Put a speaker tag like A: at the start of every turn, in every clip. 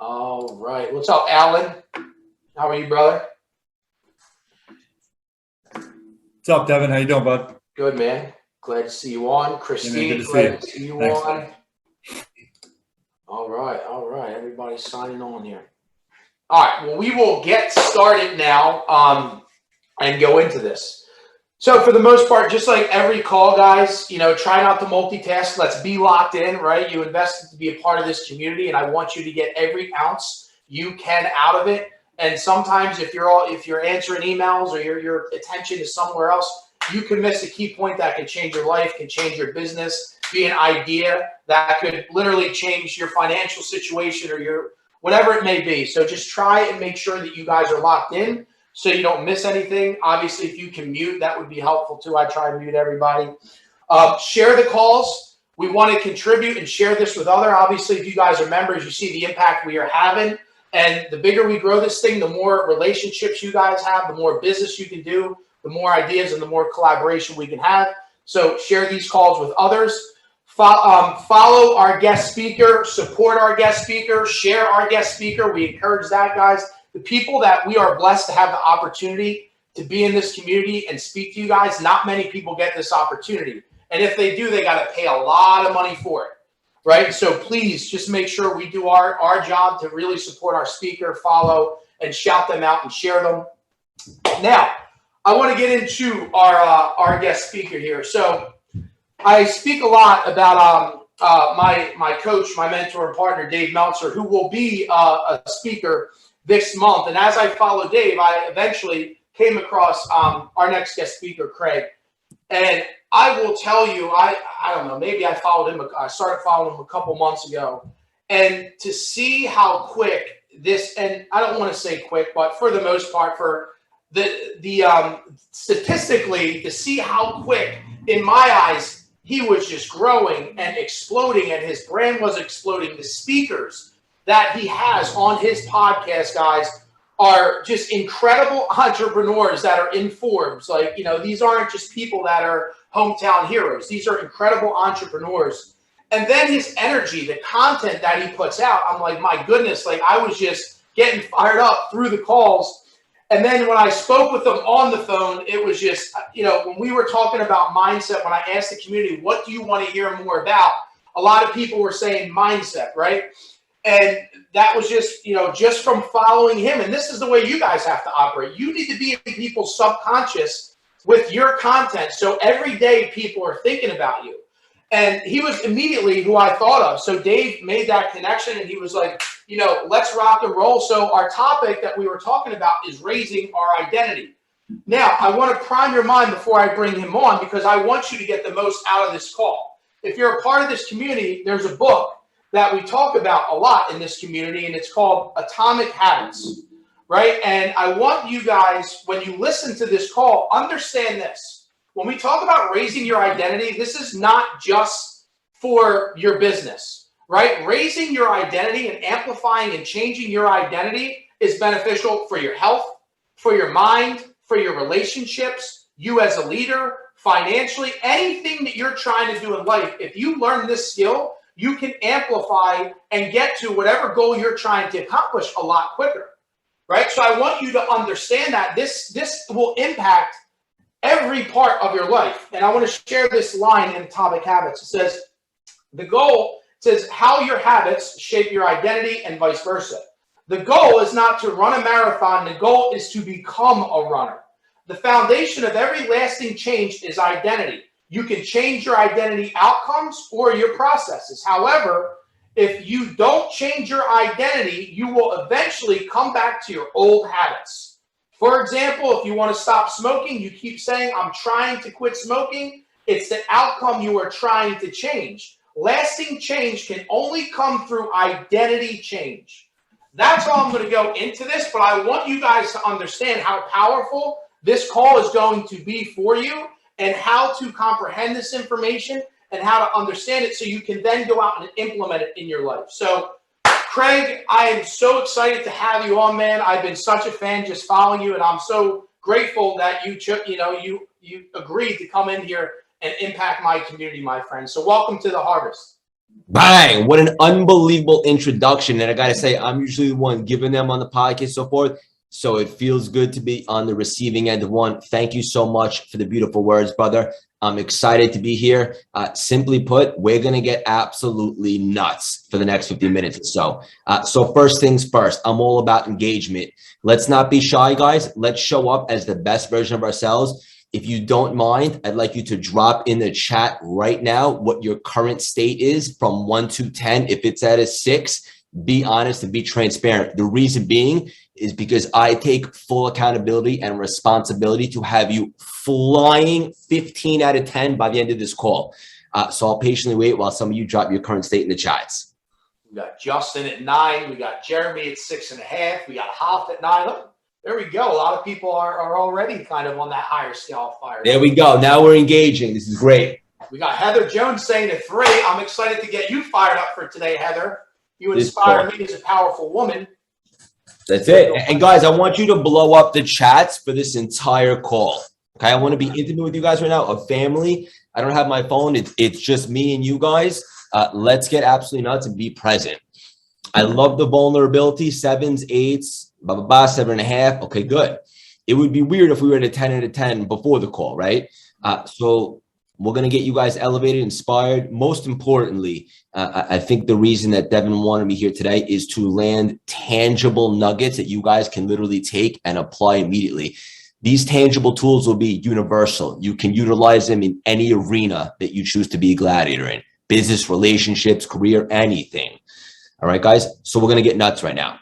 A: All right. What's up, Alan? How are you, brother?
B: What's up, Devin? How you doing, bud?
A: Good, man. Glad to see you on. Christine,
B: good to
A: glad to see you
B: Thanks.
A: on. All right. Everybody's signing on here. All right. Well, we will get started now and go into this. So for the most part, just like every call, guys, try not to multitask. Let's be locked in, right? You invested to be a part of this community, and I want you to get every ounce you can out of it. And sometimes if you're answering emails or your attention is somewhere else, you can miss a key point that can change your life, can change your business, be an idea that could literally change your financial situation or your whatever it may be. So just try and make sure that you guys are locked in so you don't miss anything. Obviously, if you can mute, that would be helpful too. I try to mute everybody. Share the calls. We want to contribute and share this with others. Obviously, if you guys are members, you see the impact we are having. And the bigger we grow this thing, the more relationships you guys have, the more business you can do, the more ideas and the more collaboration we can have. So share these calls with others. Follow our guest speaker, support our guest speaker, share our guest speaker. We encourage that, guys. The people that we are blessed to have the opportunity to be in this community and speak to you guys, not many people get this opportunity. And if they do, they got to pay a lot of money for it. Right? So please just make sure we do our job to really support our speaker, follow, and shout them out and share them. Now, I want to get into our guest speaker here. So I speak a lot about my coach, my mentor and partner, Dave Meltzer, who will be a speaker this month. And as I followed Dave, I eventually came across our next guest speaker, Craig. And I will tell you, I don't know, maybe I started following him a couple months ago. And to see how quick this, and I don't want to say quick, but for the most part, for the statistically, to see how quick, in my eyes, he was just growing and exploding, and his brand was exploding. The speakers that he has on his podcast, guys, are just incredible entrepreneurs that are in Forbes. Like, these aren't just people that are hometown heroes. These are incredible entrepreneurs. And then his energy, the content that he puts out, I'm like, my goodness, like I was just getting fired up through the calls. And then when I spoke with him on the phone, it was just, when we were talking about mindset, when I asked the community, what do you want to hear more about? A lot of people were saying mindset, right? And that was just, just from following him. And this is the way you guys have to operate. You need to be in people's subconscious with your content. So every day people are thinking about you. And he was immediately who I thought of. So Dave made that connection and he was like, let's rock and roll. So our topic that we were talking about is raising our identity. Now, I want to prime your mind before I bring him on because I want you to get the most out of this call. If you're a part of this community, there's a book that we talk about a lot in this community, and it's called Atomic Habits, right? And I want you guys, when you listen to this call, understand this. When we talk about raising your identity, this is not just for your business, right? Raising your identity and amplifying and changing your identity is beneficial for your health, for your mind, for your relationships, you as a leader, financially, anything that you're trying to do in life. If you learn this skill, you can amplify and get to whatever goal you're trying to accomplish a lot quicker, right? So I want you to understand that this will impact every part of your life. And I want to share this line in Atomic Habits. It says, how your habits shape your identity and vice versa. The goal is not to run a marathon. The goal is to become a runner. The foundation of every lasting change is identity. You can change your identity outcomes or your processes. However, if you don't change your identity, you will eventually come back to your old habits. For example, if you want to stop smoking, you keep saying, I'm trying to quit smoking. It's the outcome you are trying to change. Lasting change can only come through identity change. That's all I'm going to go into this, but I want you guys to understand how powerful this call is going to be for you and how to comprehend this information and how to understand it so you can then go out and implement it in your life. So, Craig, I am so excited to have you on, man. I've been such a fan just following you, and I'm so grateful that you agreed to come in here and impact my community, my friend. So welcome to the harvest.
C: Bang! What an unbelievable introduction. And I got to say, I'm usually the one giving them on the podcast, so forth. So it feels good to be on the receiving end of one. Thank you so much for the beautiful words, brother. I'm excited to be here. Simply put, we're going to get absolutely nuts for the next 50 minutes or so. So first things first, I'm all about engagement. Let's not be shy, guys. Let's show up as the best version of ourselves. If you don't mind, I'd like you to drop in the chat right now what your current state is from 1 to 10. If it's at a 6, be honest and be transparent. The reason being is because I take full accountability and responsibility to have you flying 15 out of 10 by the end of this call. So I'll patiently wait while some of you drop your current state in the chats.
A: We got Justin at 9. We got Jeremy at 6.5. We got Hoff at 9. Look, there we go. A lot of people are already kind of on that higher scale of fire.
C: There we go. Now we're engaging. This is great.
A: We got Heather Jones saying at 3. I'm excited to get you fired up for today, Heather. You inspire me as a powerful woman.
C: That's it. And guys, I want you to blow up the chats for this entire call. Okay, I want to be intimate with you guys right now, a family. I don't have my phone. It's just me and you guys. Let's get absolutely nuts and be present. I love the vulnerability. 7s, 8s, blah, blah, blah, 7.5. Okay, good. It would be weird if we were at a 10 out of 10 before the call, right? So we're going to get you guys elevated, inspired. Most importantly, I think the reason that Devin wanted me here today is to land tangible nuggets that you guys can literally take and apply immediately. These tangible tools will be universal. You can utilize them in any arena that you choose to be a gladiator in. Business, relationships, career, anything. All right, guys? So we're going to get nuts right now.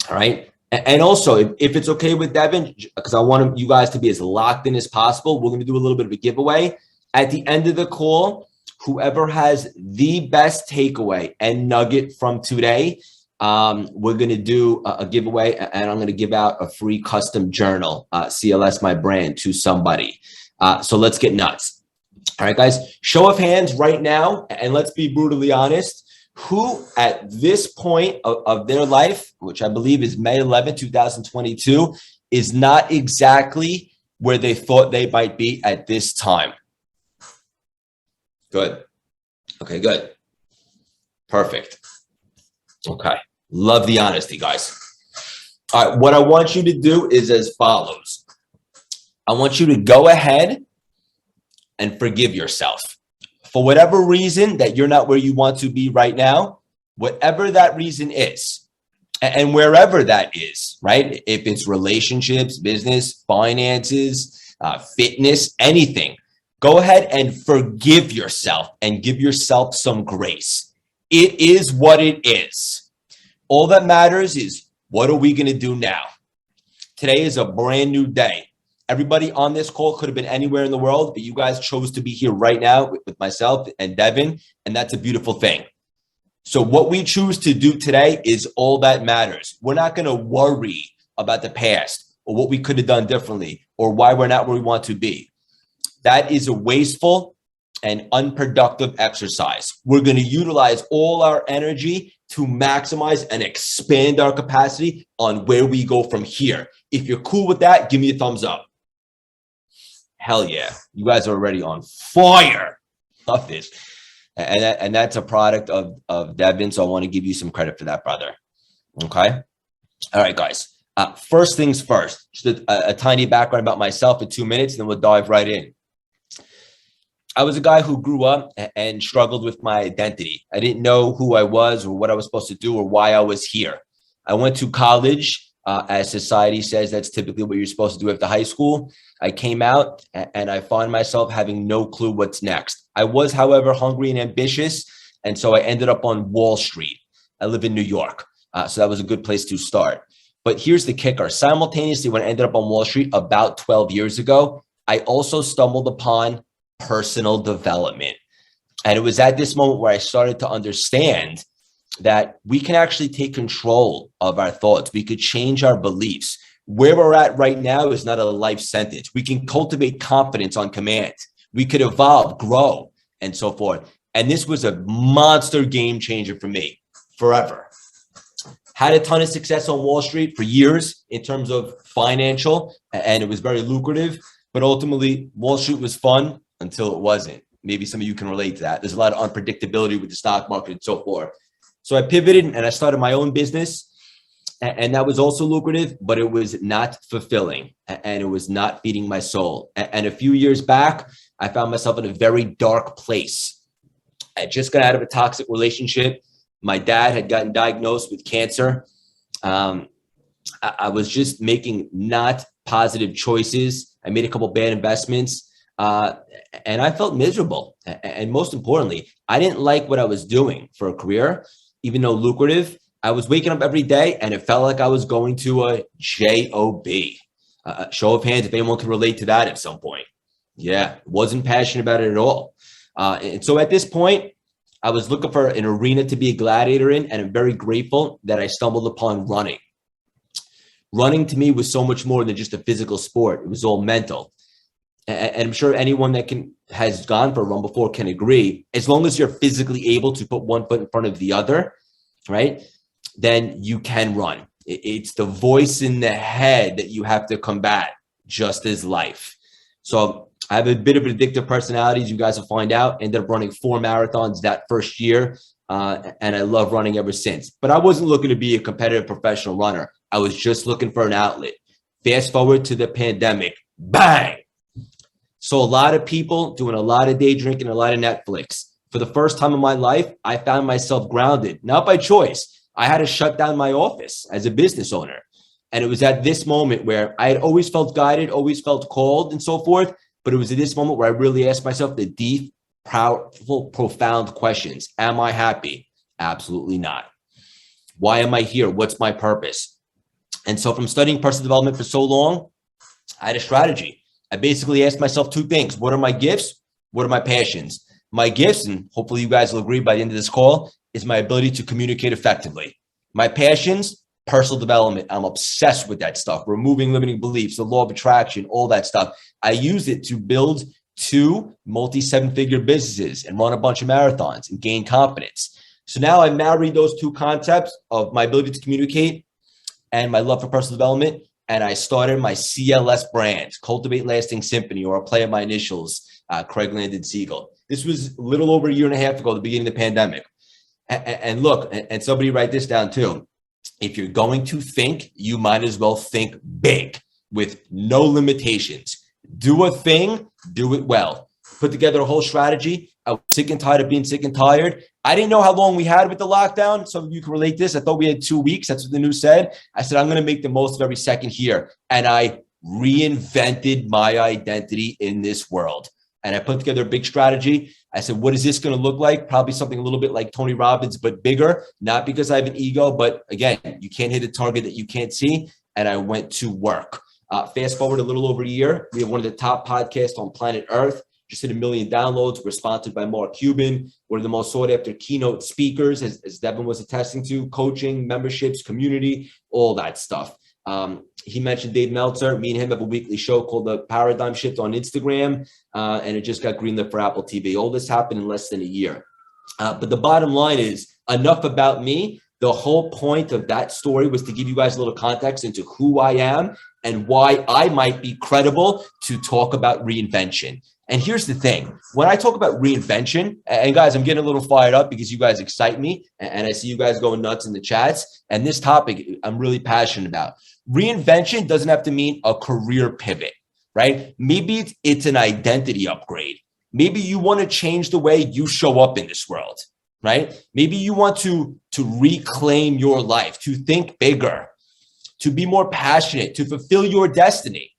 C: All right? And also, if it's okay with Devin, because I want you guys to be as locked in as possible, we're going to do a little bit of a giveaway. At the end of the call, whoever has the best takeaway and nugget from today, we're going to do a giveaway, and I'm going to give out a free custom journal, CLS My Brand, to somebody. So let's get nuts. All right, guys, show of hands right now, and let's be brutally honest. Who at this point of their life, which I believe is May 11, 2022, is not exactly where they thought they might be at this time? Good. Okay, good. Perfect. Okay. Love the honesty, guys. All right, what I want you to do is as follows. I want you to go ahead and forgive yourself. For whatever reason that you're not where you want to be right now, whatever that reason is, and wherever that is, right? If it's relationships, business, finances, fitness, anything, go ahead and forgive yourself and give yourself some grace. It is what it is. All that matters is, what are we going to do now? Today is a brand new day. Everybody on this call could have been anywhere in the world, but you guys chose to be here right now with myself and Devin, and that's a beautiful thing. So what we choose to do today is all that matters. We're not going to worry about the past or what we could have done differently or why we're not where we want to be. That is a wasteful and unproductive exercise. We're going to utilize all our energy to maximize and expand our capacity on where we go from here. If you're cool with that, give me a thumbs up. Hell yeah. You guys are already on fire. Love this. And that's a product of Devin, so I want to give you some credit for that, brother. Okay? All right, guys. First things first, just a tiny background about myself in 2 minutes, and then we'll dive right in. I was a guy who grew up and struggled with my identity. I didn't know who I was or what I was supposed to do or why I was here. I went to college. As society says, that's typically what you're supposed to do after high school. I came out and I found myself having no clue what's next. I was, however, hungry and ambitious. And so I ended up on Wall Street. I live in New York. So that was a good place to start. But here's the kicker. Simultaneously, when I ended up on Wall Street about 12 years ago, I also stumbled upon personal development. And it was at this moment where I started to understand that we can actually take control of our thoughts. We could change our beliefs. Where we're at right now is not a life sentence. We can cultivate confidence on command. We could evolve, grow, and so forth. And this was a monster game changer for me forever. Had a ton of success on Wall Street for years in terms of financial, and it was very lucrative. But ultimately, Wall Street was fun until it wasn't. Maybe some of you can relate to that. There's a lot of unpredictability with the stock market and so forth. So I pivoted and I started my own business, and that was also lucrative, but it was not fulfilling and it was not feeding my soul. And a few years back, I found myself in a very dark place. I just got out of a toxic relationship. My dad had gotten diagnosed with cancer. I was just making not positive choices. I made a couple bad investments, and I felt miserable. And most importantly, I didn't like what I was doing for a career, even though lucrative. I was waking up every day and it felt like I was going to a job. Show of hands if anyone can relate to that at some point. Yeah, wasn't passionate about it at all. And so at this point, I was looking for an arena to be a gladiator in, and I'm very grateful that I stumbled upon running. Running to me was so much more than just a physical sport. It was all mental. And I'm sure anyone that has gone for a run before can agree, as long as you're physically able to put one foot in front of the other, right, then you can run. It's the voice in the head that you have to combat, just as life. So I have a bit of an addictive personality, as you guys will find out. Ended up running 4 marathons that first year, and I love running ever since. But I wasn't looking to be a competitive professional runner. I was just looking for an outlet. Fast forward to the pandemic, bang! So a lot of people doing a lot of day drinking, a lot of Netflix. For the first time in my life, I found myself grounded, not by choice. I had to shut down my office as a business owner. And it was at this moment where I had always felt guided, always felt called and so forth. But it was at this moment where I really asked myself the deep, powerful, profound questions. Am I happy? Absolutely not. Why am I here? What's my purpose? And so from studying personal development for so long, I had a strategy. I basically asked myself 2 things. What are my gifts? What are my passions? My gifts, and hopefully you guys will agree by the end of this call, is my ability to communicate effectively. My passions, personal development. I'm obsessed with that stuff. Removing limiting beliefs, the law of attraction, all that stuff. I use it to build 2 multi-7-figure businesses and run a bunch of marathons and gain confidence. So now I married those 2 concepts of my ability to communicate and my love for personal development. And I started my CLS brand, Cultivate Lasting Symphony, or a play of my initials, Craig Landon Siegel. This was a little over a year and a half ago, the beginning of the pandemic. And look, and somebody write this down too. If you're going to think, you might as well think big with no limitations. Do a thing, do it well. Put together a whole strategy. I was sick and tired of being sick and tired. I didn't know how long we had with the lockdown. Some of you can relate this. I thought we had 2 weeks. That's what the news said. I said, I'm going to make the most of every second here. And I reinvented my identity in this world. And I put together a big strategy. I said, what is this going to look like? Probably something a little bit like Tony Robbins, but bigger. Not because I have an ego, but again, you can't hit a target that you can't see. And I went to work. Fast forward a little over a year. We have one of the top podcasts on planet Earth. Just hit 1 million downloads. We're sponsored by Mark Cuban. One of the most sought after keynote speakers, as Devin was attesting to, coaching, memberships, community, all that stuff. He mentioned Dave Meltzer. Me and him have a weekly show called The Paradigm Shift on Instagram, and it just got greenlit for Apple TV. All this happened in less than a year. But the bottom line is, enough about me. The whole point of that story was to give you guys a little context into who I am and why I might be credible to talk about reinvention. And here's the thing. When I talk about reinvention, and guys, I'm getting a little fired up because you guys excite me, and I see you guys going nuts in the chats. And this topic I'm really passionate about. Reinvention doesn't have to mean a career pivot, right? Maybe it's an identity upgrade. Maybe you want to change the way you show up in this world, right? Maybe you want to reclaim your life, to think bigger, to be more passionate, to fulfill your destiny.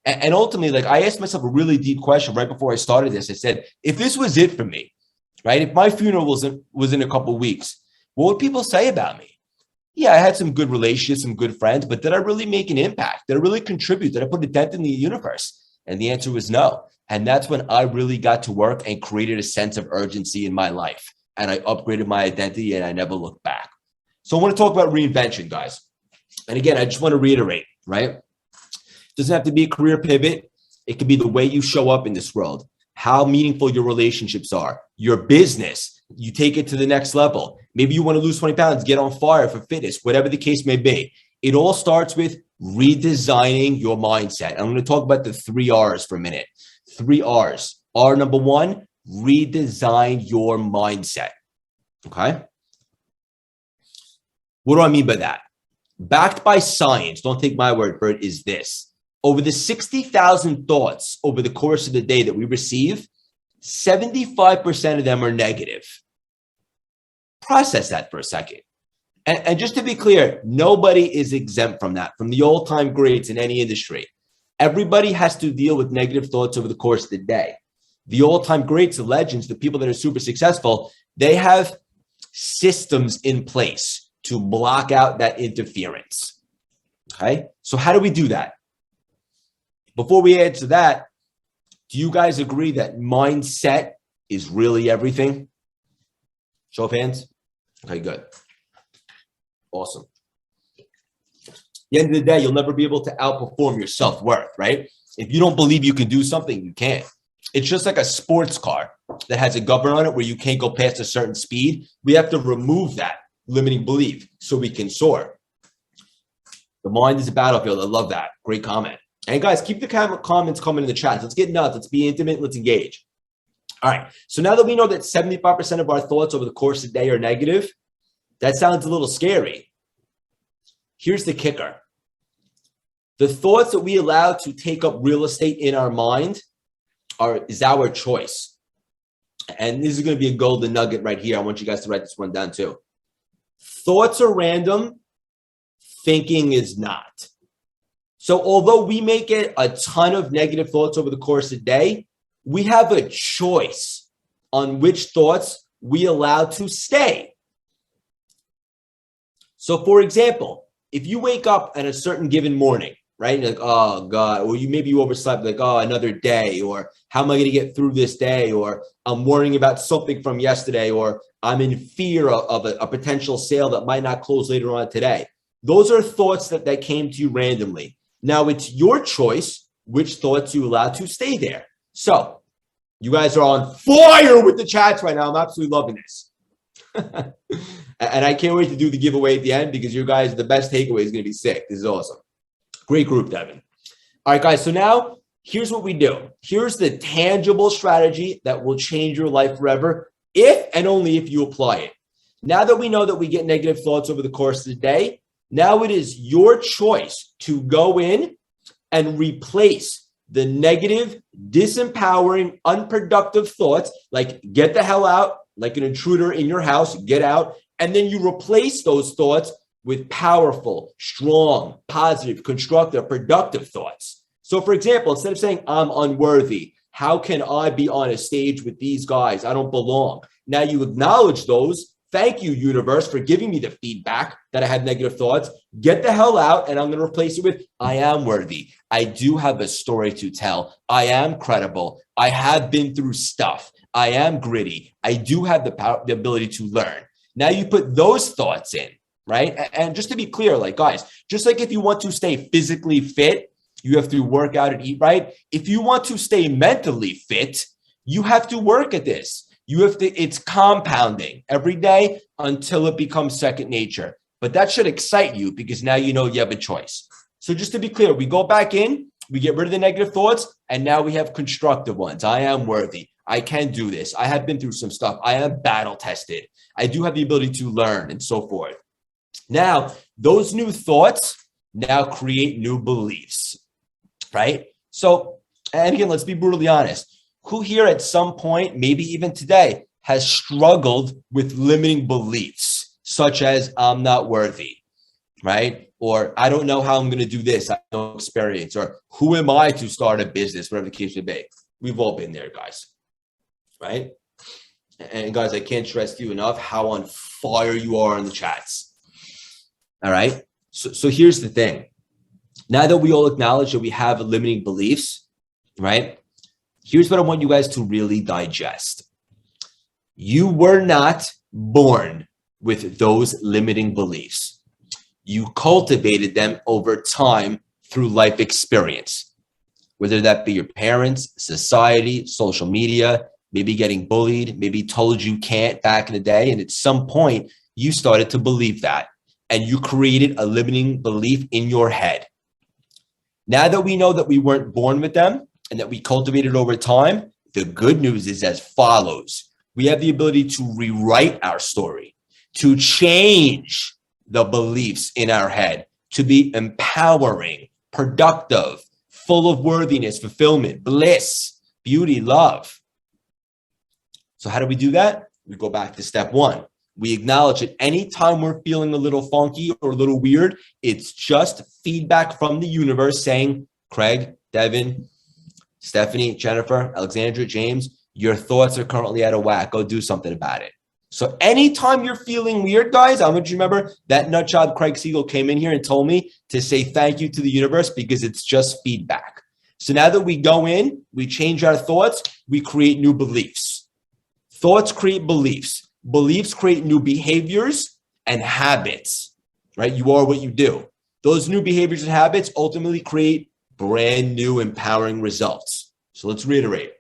C: And ultimately, like, I asked myself a really deep question right before I started this. I said, if this was it for me, right? If my funeral was in a couple of weeks, what would people say about me? Yeah, I had some good relationships, some good friends, but did I really make an impact? Did I really contribute? Did I put a dent in the universe? And the answer was no. And that's when I really got to work and created a sense of urgency in my life. And I upgraded my identity and I never looked back. So I want to talk about reinvention, guys. And again, I just want to reiterate, right? It doesn't have to be a career pivot. It could be the way you show up in this world, how meaningful your relationships are, your business. You take it to the next level. Maybe you want to lose 20 pounds, get on fire for fitness, whatever the case may be. It all starts with redesigning your mindset. I'm going to talk about the 3 R's for a minute. 3 R's. R number 1, redesign your mindset. Okay. What do I mean by that? Backed by science, don't take my word for it, is this. Over the 60,000 thoughts over the course of the day that we receive, 75% of them are negative. Process that for a second. And just to be clear, nobody is exempt from that, from the all-time greats in any industry. Everybody has to deal with negative thoughts over the course of the day. The all-time greats, the legends, the people that are super successful, they have systems in place to block out that interference. Okay, so how do we do that? Before we answer that, do you guys agree that mindset is really everything? Show of hands. Okay, good. Awesome. At the end of the day, you'll never be able to outperform your self-worth, right? If you don't believe you can do something, you can't. It's just like a sports car that has a governor on it where you can't go past a certain speed. We have to remove that limiting belief so we can soar. The mind is a battlefield. I love that. Great comment. And guys, keep the comments coming in the chat. Let's get nuts. Let's be intimate. Let's engage. All right. So now that we know that 75% of our thoughts over the course of the day are negative, that sounds a little scary. Here's the kicker. The thoughts that we allow to take up real estate in our mind is our choice. And this is going to be a golden nugget right here. I want you guys to write this one down too. Thoughts are random. Thinking is not. So although we may get a ton of negative thoughts over the course of the day, we have a choice on which thoughts we allow to stay. So for example, if you wake up at a certain given morning, right? You're like, oh God, or maybe you overslept, like, oh, another day, or how am I going to get through this day? Or I'm worrying about something from yesterday, or I'm in fear of a potential sale that might not close later on today. Those are thoughts that came to you randomly. Now it's your choice which thoughts you allow to stay there. So you guys are on fire with the chats right now. I'm absolutely loving this. And I can't wait to do the giveaway at the end because you guys, the best takeaway is going to be sick. This is awesome. Great group, Devin. All right, guys. So now here's what we do. Here's the tangible strategy that will change your life forever if and only if you apply it. Now that we know that we get negative thoughts over the course of the day, now it is your choice to go in and replace the negative, disempowering, unproductive thoughts, like get the hell out, like an intruder in your house, get out. And then you replace those thoughts with powerful, strong, positive, constructive, productive thoughts. So for example, instead of saying, I'm unworthy, how can I be on a stage with these guys? I don't belong. Now you acknowledge those. Thank you, universe, for giving me the feedback that I had negative thoughts. Get the hell out, and I'm going to replace it with, I am worthy. I do have a story to tell. I am credible. I have been through stuff. I am gritty. I do have the ability to learn. Now you put those thoughts in, right? And just to be clear, like guys, just like if you want to stay physically fit, you have to work out and eat right. If you want to stay mentally fit, you have to work at this. You have to, it's compounding every day until it becomes second nature. But that should excite you because now you know you have a choice. So just to be clear, we go back in, we get rid of the negative thoughts, and now we have constructive ones. I am worthy. I can do this. I have been through some stuff. I am battle tested. I do have the ability to learn and so forth. Now, those new thoughts now create new beliefs, right? So, and again, let's be brutally honest. Who here at some point, maybe even today, has struggled with limiting beliefs, such as I'm not worthy, right? Or I don't know how I'm going to do this. I have no experience. Or who am I to start a business, whatever the case may be. We've all been there, guys, right? And guys, I can't stress to you enough how on fire you are in the chats. All right. So here's the thing. Now that we all acknowledge that we have limiting beliefs, right? Here's what I want you guys to really digest. You were not born with those limiting beliefs. You cultivated them over time through life experience, whether that be your parents, society, social media, maybe getting bullied, maybe told you can't back in the day. And at some point, you started to believe that, and you created a limiting belief in your head. Now that we know that we weren't born with them and that we cultivated over time, The good news is as follows. We have the ability to rewrite our story, to change the beliefs in our head, to be empowering, productive, full of worthiness, fulfillment, bliss, beauty, love. So how do we do that? We go back to step one. We acknowledge that anytime we're feeling a little funky or a little weird, it's just feedback from the universe saying, Craig, Devin, Stephanie, Jennifer, Alexandra, James, your thoughts are currently out of whack. Go do something about it. So anytime you're feeling weird, guys, I want you to remember that nutjob Craig Siegel came in here and told me to say thank you to the universe because it's just feedback. So now that we go in, we change our thoughts, we create new beliefs. Thoughts create beliefs. Beliefs create new behaviors and habits, right? You are what you do. Those new behaviors and habits ultimately create brand new empowering results. So let's reiterate.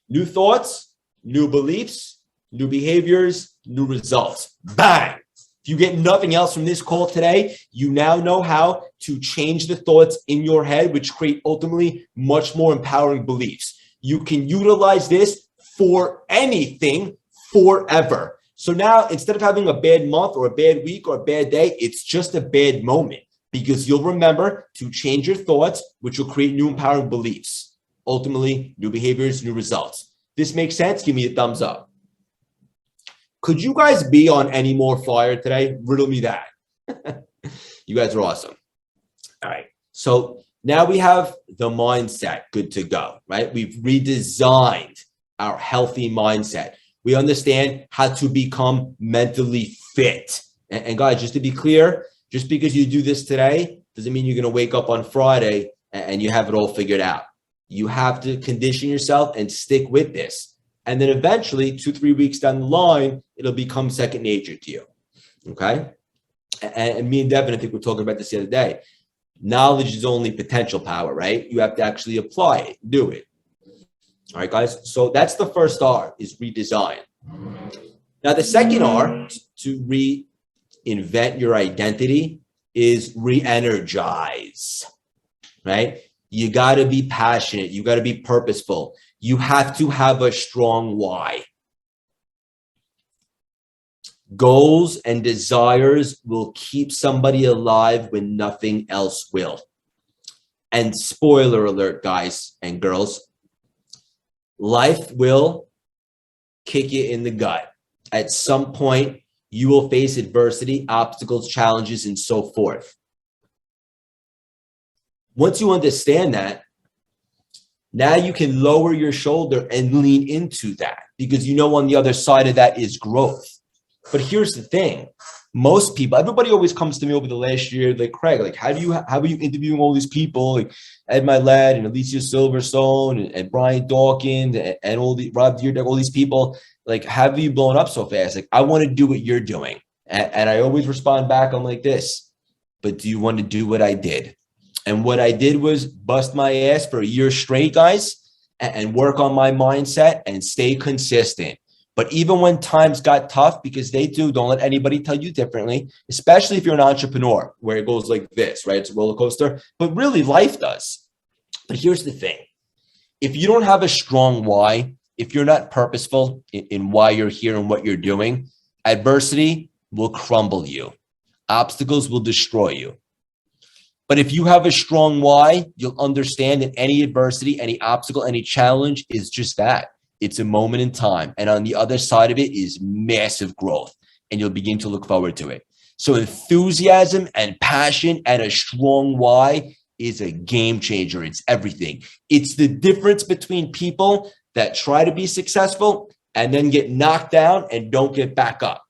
C: New thoughts, new beliefs, new behaviors, new results. Bang! If you get nothing else from this call today, you now know how to change the thoughts in your head, which create ultimately much more empowering beliefs. You can utilize this for anything forever. So now instead of having a bad month or a bad week or a bad day, it's just a bad moment because you'll remember to change your thoughts, which will create new empowering beliefs. Ultimately, new behaviors, new results. This makes sense? Give me a thumbs up. Could you guys be on any more fire today? Riddle me that. You guys are awesome. All right. So now we have the mindset good to go, right? We've redesigned our healthy mindset. We understand how to become mentally fit. And guys, just to be clear, just because you do this today doesn't mean you're going to wake up on Friday and you have it all figured out. You have to condition yourself and stick with this. And then eventually, 2-3 weeks down the line, it'll become second nature to you. Okay? And me and Devin, I think we were talking about this the other day. Knowledge is only potential power, right? You have to actually apply it, do it. All right, guys. So that's the first R, is redesign. Now, the second R, to reinvent your identity, is re-energize, right? You got to be passionate. You got to be purposeful. You have to have a strong why. Goals and desires will keep somebody alive when nothing else will. And spoiler alert, guys and girls, life will kick you in the gut. At some point, you will face adversity, obstacles, challenges, and so forth. Once you understand that, now you can lower your shoulder and lean into that because you know on the other side of that is growth. But here's the thing. Most people, everybody always comes to me over the last year, like, Craig, like, how are you interviewing all these people, like Ed Mylett and Alicia Silverstone and Brian Dawkins and all the Rob Dyrdek, all these people, like, how have you blown up so fast? Like, I want to do what you're doing. And I always respond back, I'm like this, but do you want to do what I did? And what I did was bust my ass for a year straight, guys, and work on my mindset and stay consistent. But even when times got tough, because they do, don't let anybody tell you differently, especially if you're an entrepreneur, where it goes like this, right? It's a roller coaster, but really life does. But here's the thing. If you don't have a strong why, if you're not purposeful in why you're here and what you're doing, adversity will crumble you. Obstacles will destroy you. But if you have a strong why, you'll understand that any adversity, any obstacle, any challenge is just that. It's a moment in time. And on the other side of it is massive growth. And you'll begin to look forward to it. So enthusiasm and passion and a strong why is a game changer. It's everything. It's the difference between people that try to be successful and then get knocked down and don't get back up.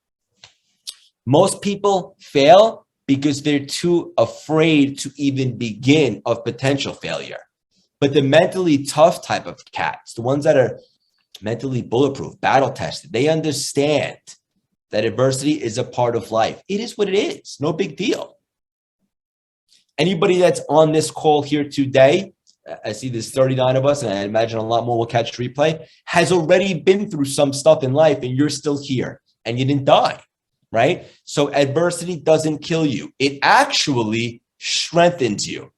C: Most people fail because they're too afraid to even begin of potential failure. But the mentally tough type of cats, the ones that are mentally bulletproof, battle tested, they understand that adversity is a part of life. It is what it is. No big deal. Anybody that's on this call here today, I see there's 39 of us, and I imagine a lot more will catch replay, has already been through some stuff in life, and you're still here, and you didn't die. Right? So adversity doesn't kill you. It actually strengthens you.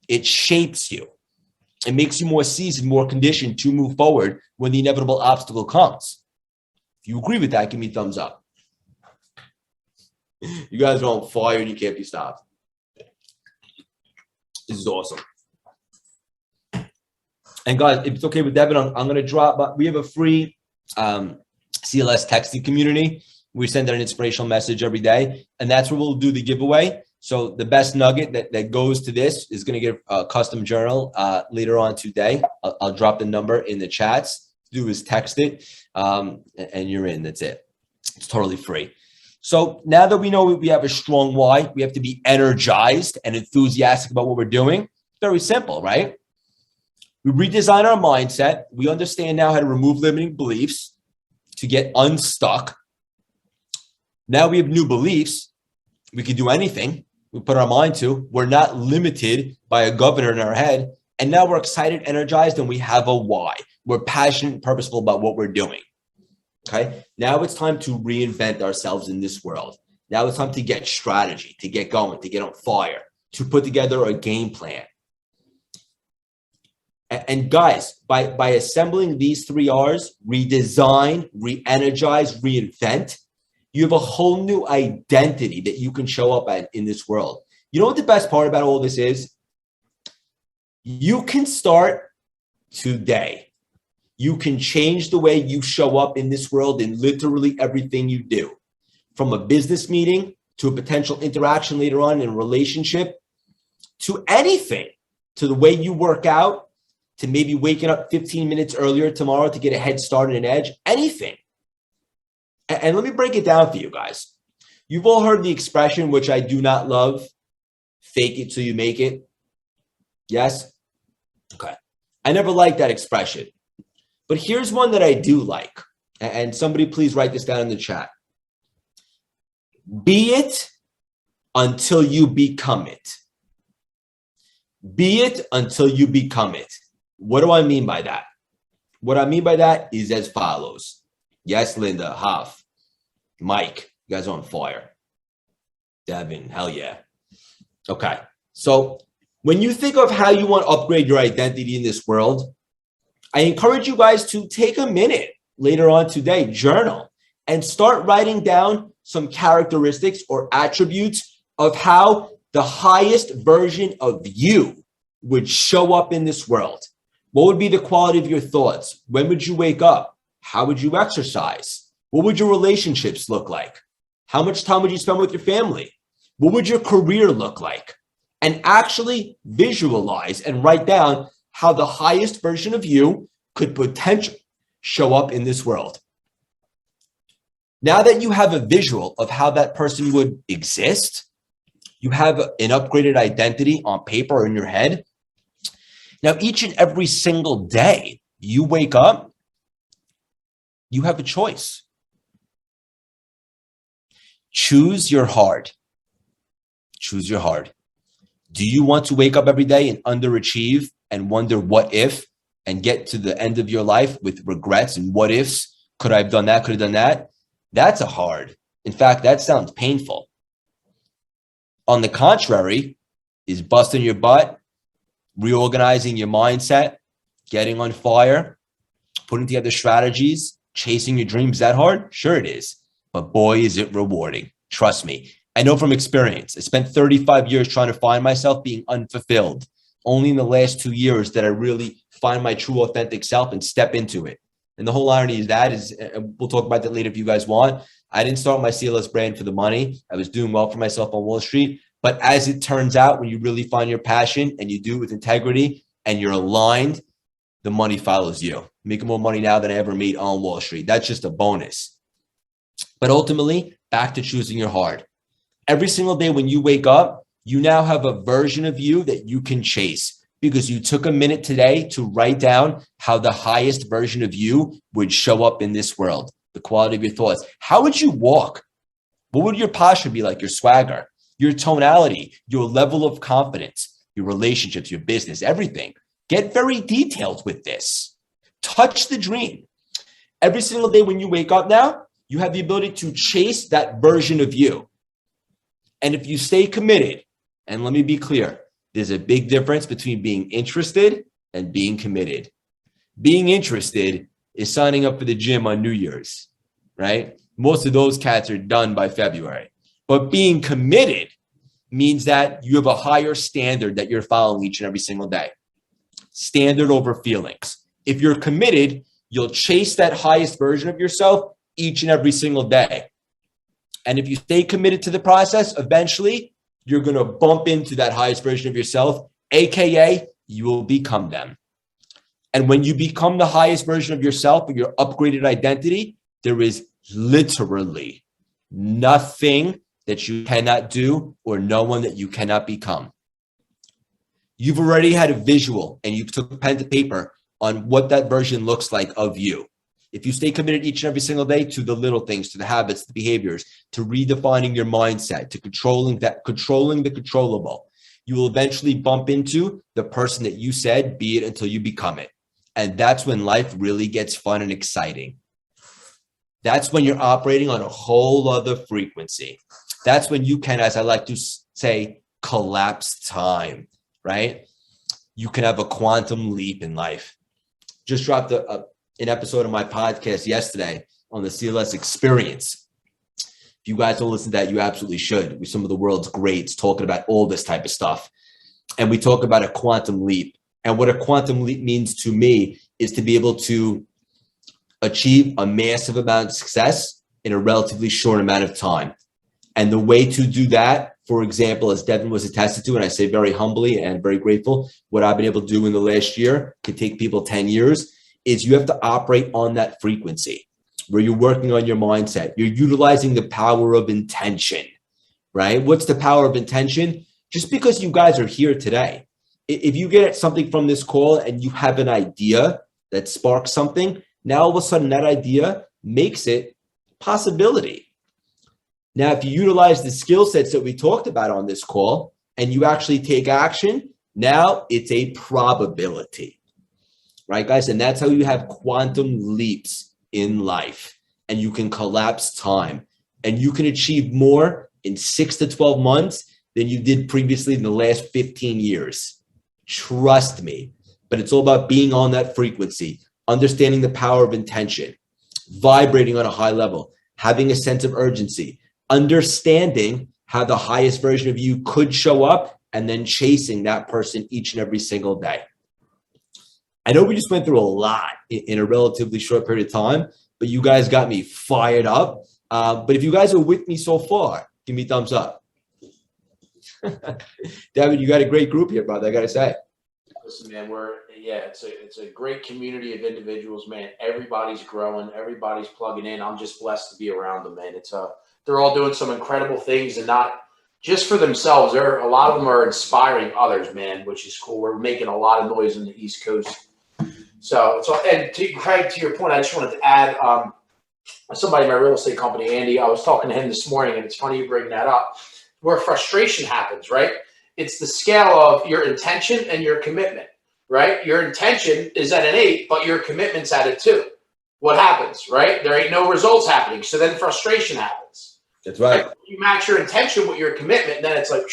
C: It shapes you. It makes you more seasoned, more conditioned to move forward when the inevitable obstacle comes. If you agree with that, give me a thumbs up. You guys are on fire and you can't be stopped. This is awesome. And guys, if it's okay with Devin, I'm going to drop, but we have a free CLS texting community. We send out an inspirational message every day, and that's where we'll do the giveaway. So the best nugget that goes to this is going to get a custom journal later on today. I'll drop the number in the chats. Do is text it, and you're in. That's it. It's totally free. So now that we know we have a strong why, we have to be energized and enthusiastic about what we're doing. Very simple, right? We redesign our mindset. We understand now how to remove limiting beliefs to get unstuck. Now we have new beliefs. We can do anything we put our mind to. We're not limited by a governor in our head. And now we're excited, energized, and we have a why. We're passionate and purposeful about what we're doing. Okay. Now it's time to reinvent ourselves in this world. Now it's time to get strategy, to get going, to get on fire, to put together a game plan. And guys, by assembling these 3 R's, redesign, re-energize, reinvent, you have a whole new identity that you can show up at in this world. You know what the best part about all this is? You can start today. You can change the way you show up in this world in literally everything you do. From a business meeting to a potential interaction later on in a relationship, to anything, to the way you work out, to maybe waking up 15 minutes earlier tomorrow to get a head start and an edge, anything. And let me break it down for you guys. You've all heard the expression, which I do not love, fake it till you make it. Yes? Okay. I never liked that expression. But here's one that I do like. And somebody please write this down in the chat. Be it until you become it. Be it until you become it. What do I mean by that? What I mean by that is as follows. Yes, Linda, Hoff, Mike, you guys are on fire. Devin, hell yeah. Okay. So when you think of how you want to upgrade your identity in this world, I encourage you guys to take a minute later on today, journal, and start writing down some characteristics or attributes of how the highest version of you would show up in this world. What would be the quality of your thoughts? When would you wake up? How would you exercise? What would your relationships look like? How much time would you spend with your family? What would your career look like? And actually visualize and write down how the highest version of you could potentially show up in this world. Now that you have a visual of how that person would exist, you have an upgraded identity on paper or in your head. Now, each and every single day you wake up, you have a choice. Choose your heart. Choose your heart. Do you want to wake up every day and underachieve and wonder what if and get to the end of your life with regrets and what ifs? Could I have done that? Could I have done that? That's a hard. In fact, that sounds painful. On the contrary, is busting your butt, reorganizing your mindset, getting on fire, putting together strategies, chasing your dreams that hard? Sure it is. But boy, is it rewarding. Trust me. I know from experience. I spent 35 years trying to find myself being unfulfilled. Only in the last 2 years that I really find my true authentic self and step into it. And the whole irony is that is, and we'll talk about that later if you guys want. I didn't start my CLS brand for the money. I was doing well for myself on Wall Street. But as it turns out, when you really find your passion and you do it with integrity and you're aligned, the money follows you. I'm making more money now than I ever made on Wall Street. That's just a bonus. But ultimately, back to choosing your heart. Every single day when you wake up, you now have a version of you that you can chase because you took a minute today to write down how the highest version of you would show up in this world, the quality of your thoughts. How would you walk? What would your posture be like, your swagger, your tonality, your level of confidence, your relationships, your business, everything? Get very detailed with this. Touch the dream. Every single day when you wake up now, you have the ability to chase that version of you. And if you stay committed, and let me be clear, there's a big difference between being interested and being committed. Being interested is signing up for the gym on New Year's, right? Most of those cats are done by February. But being committed means that you have a higher standard that you're following each and every single day. Standard over feelings. If you're committed, you'll chase that highest version of yourself each and every single day. And if you stay committed to the process, eventually you're going to bump into that highest version of yourself, AKA you will become them. And when you become the highest version of yourself with your upgraded identity, there is literally nothing that you cannot do or no one that you cannot become. You've already had a visual and you took pen to paper on what that version looks like of you. If you stay committed each and every single day to the little things, to the habits, the behaviors, to redefining your mindset, to controlling the controllable, you will eventually bump into the person that you said, be it until you become it. And that's when life really gets fun and exciting. That's when you're operating on a whole other frequency. That's when you can, as I like to say, collapse time, right? You can have a quantum leap in life. Just dropped an episode of my podcast yesterday on the CLS experience. If you guys don't listen to that, you absolutely should. We're some of the world's greats talking about all this type of stuff. And we talk about a quantum leap. And what a quantum leap means to me is to be able to achieve a massive amount of success in a relatively short amount of time. And the way to do that, for example, as Devin was attested to, and I say very humbly and very grateful, what I've been able to do in the last year could take people 10 years, is you have to operate on that frequency where you're working on your mindset. You're utilizing the power of intention, right? What's the power of intention? Just because you guys are here today, if you get something from this call and you have an idea that sparks something, now all of a sudden that idea makes it possibility. Now, if you utilize the skill sets that we talked about on this call and you actually take action, now it's a probability, right, guys? And that's how you have quantum leaps in life, and you can collapse time, and you can achieve more in 6 to 12 months than you did previously in the last 15 years. Trust me, but it's all about being on that frequency, understanding the power of intention, vibrating on a high level, having a sense of urgency, understanding how the highest version of you could show up, and then chasing that person each and every single day. I know we just went through a lot in a relatively short period of time, but you guys got me fired up. But if you guys are with me so far, give me a thumbs up. Devin, you got a great group here, brother, I got to say.
A: Listen, man, it's a great community of individuals, man. Everybody's growing, everybody's plugging in. I'm just blessed to be around them, man. They're all doing some incredible things, and not just for themselves. A lot of them are inspiring others, man, which is cool. We're making a lot of noise in the East Coast. So and Craig, to your point, I just wanted to add somebody in my real estate company, Andy. I was talking to him this morning, and it's funny you bring that up. Where frustration happens, right? It's the scale of your intention and your commitment, right? Your intention is at an 8, but your commitment's at a 2. What happens, right? There ain't no results happening. So then frustration happens.
C: That's right.
A: You match your intention with your commitment, and then it's like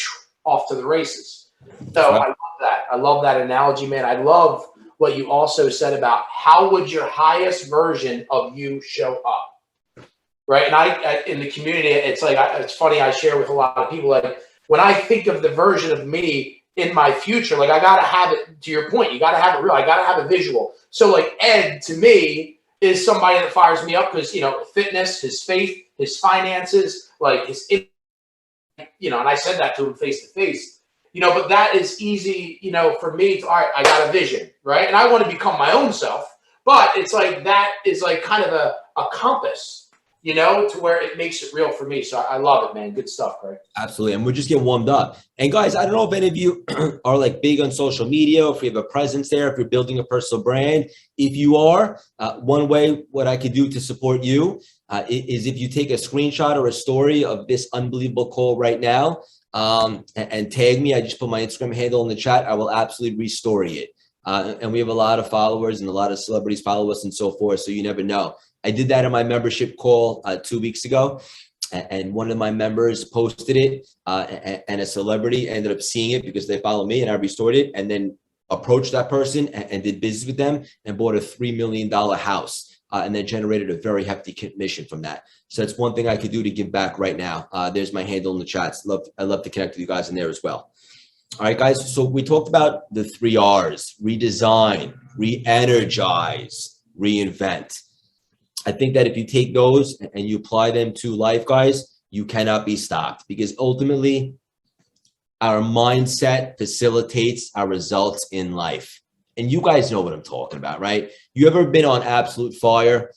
A: off to the races. So I love that. I love that analogy, man. I love what you also said about how would your highest version of you show up, right? And I in the community, it's like, it's funny, I share with a lot of people, like when I think of the version of me in my future, like I got to have it, to your point, you got to have it real. I got to have a visual. So like Ed, to me, is somebody that fires me up because, fitness, his faith, his finances, like his, and I said that to him face to face, but that is easy, for me to, all right, I got a vision, right? And I want to become my own self, but it's like, that is like kind of a compass, to where it makes it real for me. So I love it, man. Good stuff, Craig.
C: Absolutely. And we're just getting warmed up. And guys, I don't know if any of you are like big on social media, if you have a presence there, if you're building a personal brand. If you are, one way what I could do to support you is if you take a screenshot or a story of this unbelievable call right now and tag me. I just put my Instagram handle in the chat. I will absolutely restory it. And we have a lot of followers and a lot of celebrities follow us and so forth. So you never know. I did that in my membership call 2 weeks ago, and one of my members posted it, and a celebrity ended up seeing it because they follow me, and I restored it. And then approached that person and did business with them and bought a $3 million house and then generated a very hefty commission from that. So that's one thing I could do to give back right now. There's my handle in the chats. I love to connect with you guys in there as well. All right, guys. So we talked about the 3 R's: redesign, re-energize, reinvent. I think that if you take those and you apply them to life, guys, you cannot be stopped, because ultimately our mindset facilitates our results in life. And you guys know what I'm talking about, right? You ever been on absolute fire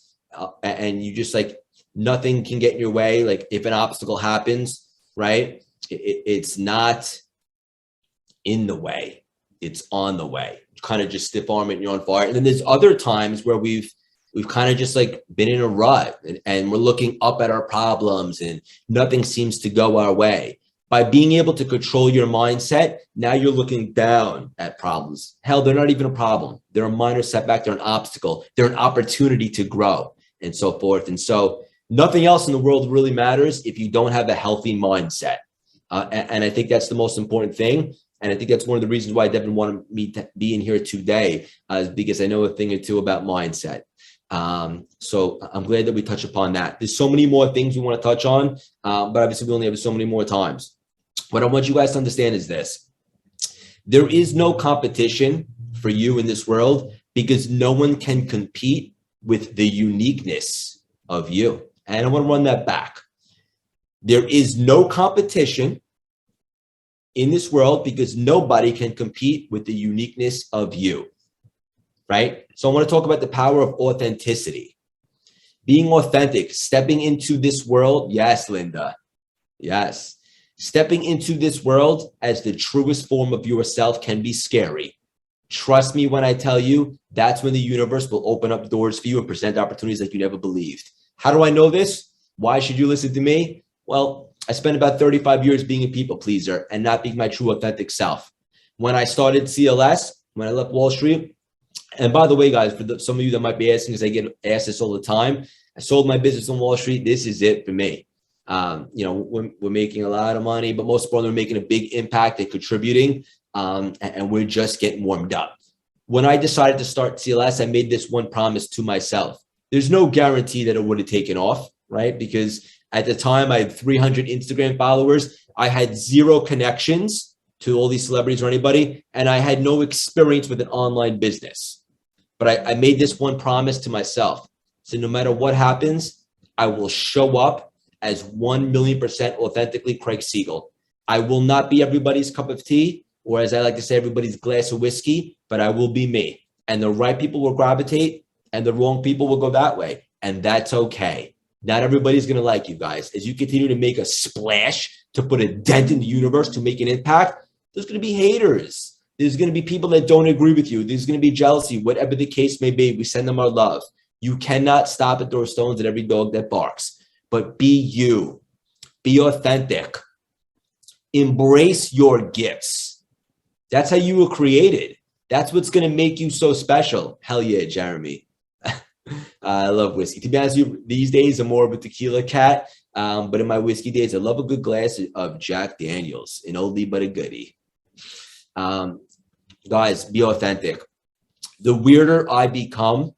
C: and you just like nothing can get in your way? Like if an obstacle happens, right? It's not in the way, it's on the way. You kind of just stiff arm it and you're on fire. And then there's other times where we've kind of just like been in a rut and we're looking up at our problems and nothing seems to go our way. By being able to control your mindset, now you're looking down at problems. Hell, they're not even a problem. They're a minor setback. They're an obstacle. They're an opportunity to grow and so forth. And so nothing else in the world really matters if you don't have a healthy mindset. And I think that's the most important thing. And I think that's one of the reasons why Devin wanted me to be in here today, is because I know a thing or two about mindset. So I'm glad that we touch upon that. There's so many more things we want to touch on, but obviously we only have so many more times. What I want you guys to understand is this: there is no competition for you in this world, because no one can compete with the uniqueness of you. And I want to run that back. There is no competition in this world because nobody can compete with the uniqueness of you, right? So I want to talk about the power of authenticity. Being authentic, stepping into this world. Yes, Linda. Yes. Stepping into this world as the truest form of yourself can be scary. Trust me when I tell you, that's when the universe will open up doors for you and present opportunities like you never believed. How do I know this? Why should you listen to me? Well, I spent about 35 years being a people pleaser and not being my true authentic self. When I started CLS, when I left Wall Street, and by the way, guys, for some of you that might be asking, because I get asked this all the time, I sold my business on Wall Street. This is it for me. We're making a lot of money, but most importantly, we're making a big impact and contributing, and we're just getting warmed up. When I decided to start CLS, I made this one promise to myself. There's no guarantee that it would have taken off, right? Because at the time I had 300 Instagram followers. I had 0 connections to all these celebrities or anybody, and I had no experience with an online business. But I made this one promise to myself. So no matter what happens, I will show up as 1,000,000% authentically Craig Siegel. I will not be everybody's cup of tea, or as I like to say, everybody's glass of whiskey, but I will be me. And the right people will gravitate and the wrong people will go that way. And that's okay. Not everybody's going to like you guys. As you continue to make a splash, to put a dent in the universe, to make an impact, there's going to be haters. There's going to be people that don't agree with you. There's going to be jealousy, whatever the case may be. We send them our love. You cannot stop and throw stones at every dog that barks. But be you, be authentic, embrace your gifts. That's how you were created. That's what's going to make you so special. Hell yeah, Jeremy. I love whiskey. To be honest with you, these days I'm more of a tequila cat. But in my whiskey days, I love a good glass of Jack Daniels, an oldie but a goodie. Guys, be authentic. The weirder I become,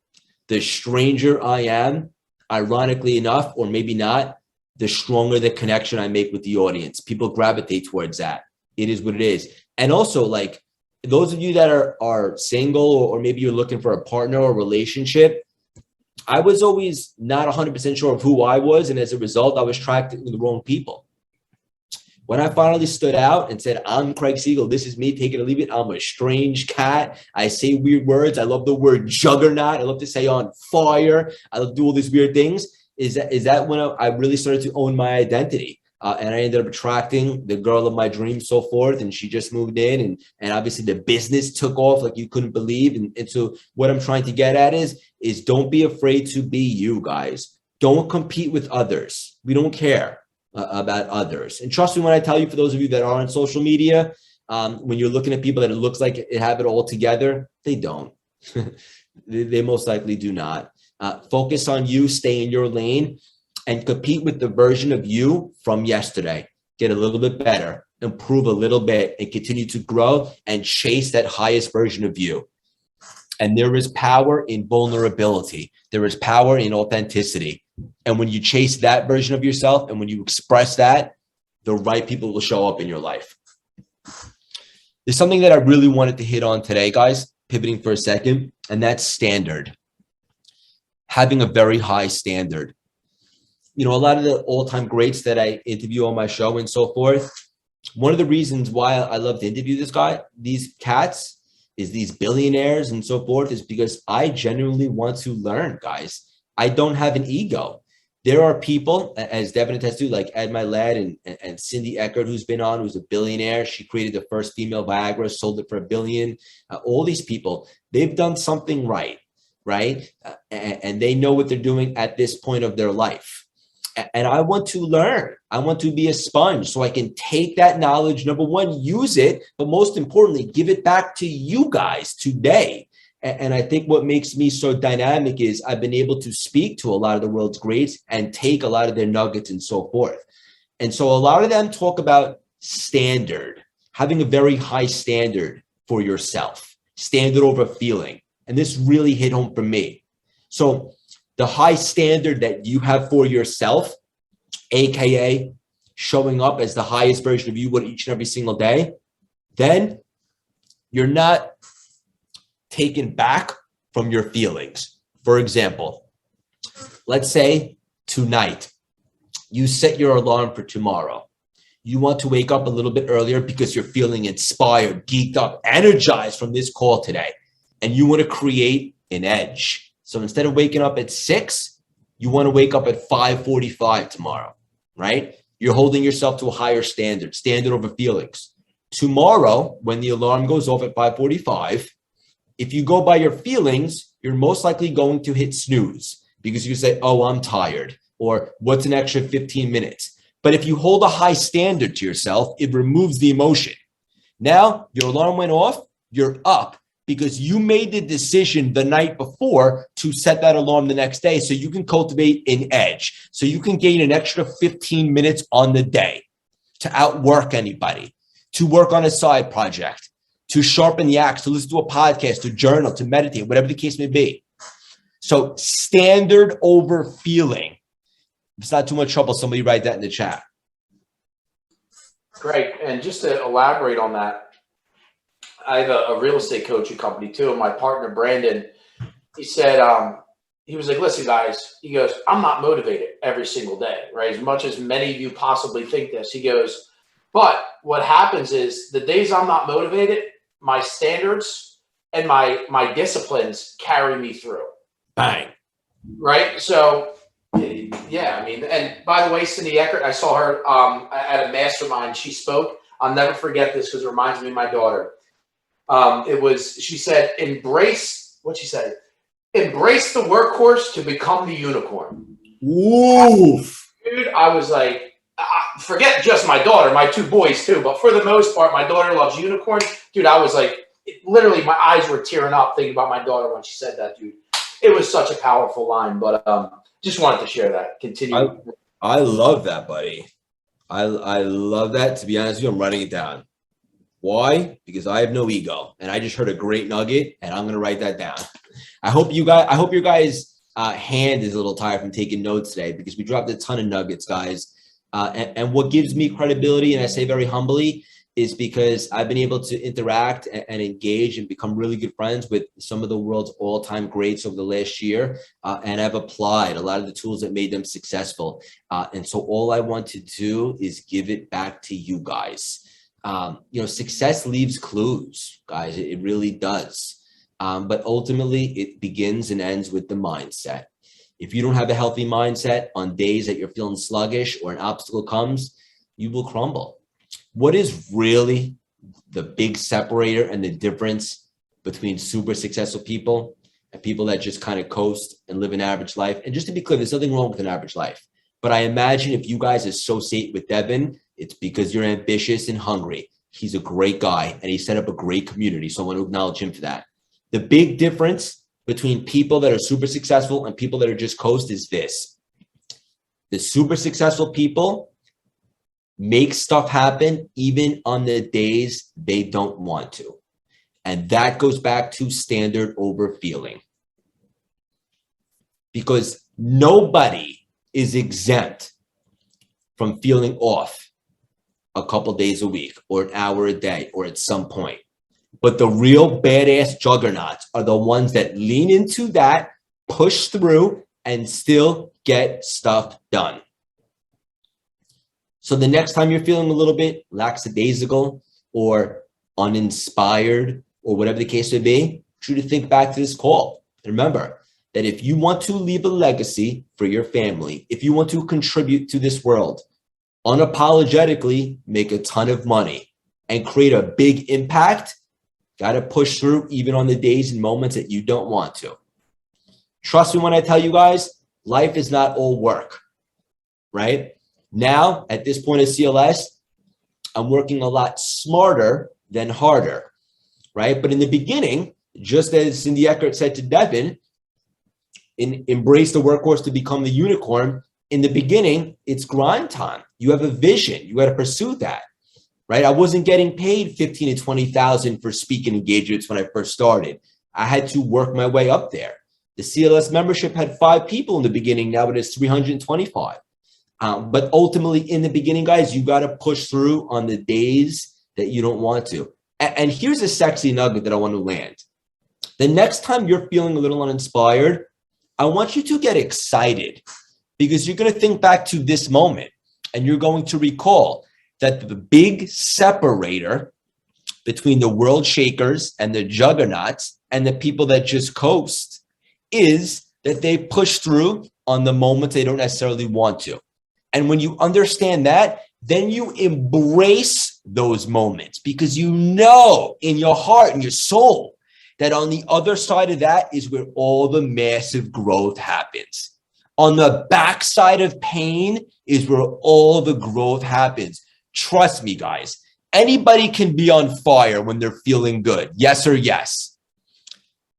C: the stranger I am, ironically enough, or maybe not, the stronger the connection I make with the audience. People gravitate towards that. It is what it is. And also, like, those of you that are single, or maybe you're looking for a partner or relationship, I was always not 100% sure of who I was. And as a result, I was attracted to the wrong people. When I finally stood out and said, I'm Craig Siegel, this is me, take it or leave it. I'm a strange cat. I say weird words. I love the word juggernaut. I love to say on fire. I love to do all these weird things. Is that when I really started to own my identity? And I ended up attracting the girl of my dreams, so forth. And she just moved in, and obviously the business took off like you couldn't believe. And so what I'm trying to get at is don't be afraid to be you, guys. Don't compete with others. We don't care about others. And trust me when I tell you, for those of you that are on social media, when you're looking at people that it looks like it have it all together, they don't. They most likely do not. Focus on you, stay in your lane, and compete with the version of you from yesterday. Get a little bit better improve a little bit and continue to grow and chase that highest version of you. And there is power in vulnerability. There is power in authenticity. And when you chase that version of yourself and when you express that, the right people will show up in your life. There's something that I really wanted to hit on today, guys, pivoting for a second, and that's standard. Having a very high standard. You know, a lot of the all-time greats that I interview on my show and so forth, one of the reasons why I love to interview these cats, is these billionaires and so forth, is because I genuinely want to learn, guys. I don't have an ego. There are people, as Devin attests to, like Mylett and Cindy Eckert, who's been on, who's a billionaire. She created the first female Viagra, sold it for $1 billion. All these people, they've done something right? And they know what they're doing at this point of their life. And I want to learn. I want to be a sponge so I can take that knowledge, number one, use it, but most importantly, give it back to you guys today. And I think what makes me so dynamic is I've been able to speak to a lot of the world's greats and take a lot of their nuggets and so forth. And so a lot of them talk about standard, having a very high standard for yourself, standard over feeling. And this really hit home for me. So the high standard that you have for yourself, AKA showing up as the highest version of you each and every single day, then you're not taken back from your feelings. For example, let's say tonight, you set your alarm for tomorrow. You want to wake up a little bit earlier because you're feeling inspired, geeked up, energized from this call today. And you want to create an edge. So instead of waking up at 6, you want to wake up at 5:45 tomorrow, right? You're holding yourself to a higher standard over feelings. Tomorrow, when the alarm goes off at 5:45, if you go by your feelings, you're most likely going to hit snooze because you say, oh, I'm tired, or what's an extra 15 minutes? But if you hold a high standard to yourself, it removes the emotion. Now your alarm went off, you're up because you made the decision the night before to set that alarm the next day so you can cultivate an edge, so you can gain an extra 15 minutes on the day to outwork anybody, to work on a side project, to sharpen the axe, to listen to a podcast, to journal, to meditate, whatever the case may be. So standard over feeling. If it's not too much trouble, somebody write that in the chat.
A: Great. And just to elaborate on that, I have a real estate coaching company too. And my partner, Brandon, he said, he was like, listen, guys, he goes, I'm not motivated every single day, right? As much as many of you possibly think this, he goes, but what happens is the days I'm not motivated, my standards and my disciplines carry me through.
C: Bang.
A: Right. So, yeah, I mean, and by the way, Cindy Eckert, I saw her at a mastermind. She spoke. I'll never forget this because it reminds me of my daughter. She said, embrace the workhorse to become the unicorn.
C: Oof.
A: Dude, I was like, forget just my daughter, my 2 boys too, but for the most part, my daughter loves unicorns. Dude, I was like, literally my eyes were tearing up thinking about my daughter when she said that, dude. It was such a powerful line, but just wanted to share that. Continue.
C: I love that, buddy. I love that. To be honest with you, I'm writing it down. Why? Because I have no ego, and I just heard a great nugget, and I'm gonna write that down. I hope your guys' hand is a little tired from taking notes today because we dropped a ton of nuggets, guys. And what gives me credibility, and I say very humbly, is because I've been able to interact and engage and become really good friends with some of the world's all-time greats over the last year. And I've applied a lot of the tools that made them successful. And so all I want to do is give it back to you guys. Success leaves clues, guys. It really does. But ultimately, it begins and ends with the mindset. If you don't have a healthy mindset on days that you're feeling sluggish or an obstacle comes, you will crumble. What is really the big separator and the difference between super successful people and people that just kind of coast and live an average life? And just to be clear, there's nothing wrong with an average life. But I imagine if you guys associate with Devin, it's because you're ambitious and hungry. He's a great guy and he set up a great community. So I want to acknowledge him for that. The big difference between people that are super successful and people that are just coast is this. The super successful people make stuff happen even on the days they don't want to. And that goes back to standard over feeling. Because nobody is exempt from feeling off a couple days a week or an hour a day or at some point. But the real badass juggernauts are the ones that lean into that, push through, and still get stuff done. So the next time you're feeling a little bit lackadaisical or uninspired or whatever the case may be, try to think back to this call. And remember that if you want to leave a legacy for your family, if you want to contribute to this world, unapologetically make a ton of money and create a big impact, got to push through even on the days and moments that you don't want to. Trust me when I tell you guys, life is not all work, right? Now, at this point of CLS, I'm working a lot smarter than harder, right? But in the beginning, just as Cindy Eckert said to Devin, embrace the workhorse to become the unicorn. In the beginning, it's grind time. You have a vision. You got to pursue that, right? I wasn't getting paid 15 to 20,000 for speaking engagements when I first started. I had to work my way up there. The CLS membership had 5 people in the beginning. Now it is 325. But ultimately, in the beginning, guys, you got to push through on the days that you don't want to. And here's a sexy nugget that I want to land. The next time you're feeling a little uninspired, I want you to get excited because you're going to think back to this moment and you're going to recall that the big separator between the world shakers and the juggernauts and the people that just coast is that they push through on the moments they don't necessarily want to. And when you understand that, then you embrace those moments because you know in your heart and your soul that on the other side of that is where all the massive growth happens. On the backside of pain is where all the growth happens. Trust me, guys, anybody can be on fire when they're feeling good. Yes or yes.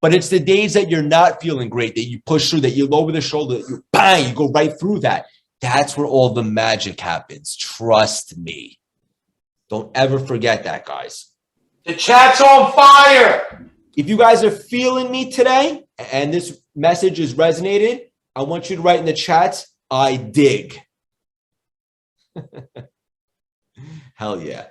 C: But it's the days that you're not feeling great, that you push through, that you lower the shoulder, that you bang, you go right through that. That's where all the magic happens. Trust me. Don't ever forget that, guys.
A: The chat's on fire.
C: If you guys are feeling me today and this message is resonated, I want you to write in the chats, I dig. Hell yeah.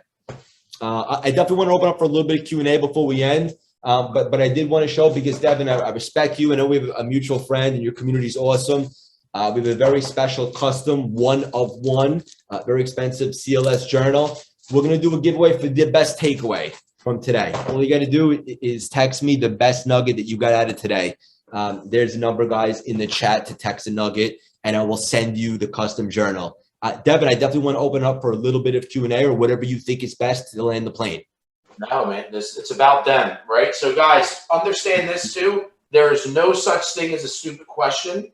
C: I definitely want to open up for a little bit of Q&A before we end. But I did want to show because Devin, I respect you. I know we have a mutual friend and your community is awesome. We have a very special custom one of one, very expensive CLS journal. We're going to do a giveaway for the best takeaway from today. All you got to do is text me the best nugget that you got out of today. There's a number, guys, in the chat to text a nugget, and I will send you the custom journal. Devin, I definitely want to open up for a little bit of Q&A or whatever you think is best to land the plane.
A: No, man, it's about them, right? So, guys, understand this too. There is no such thing as a stupid question,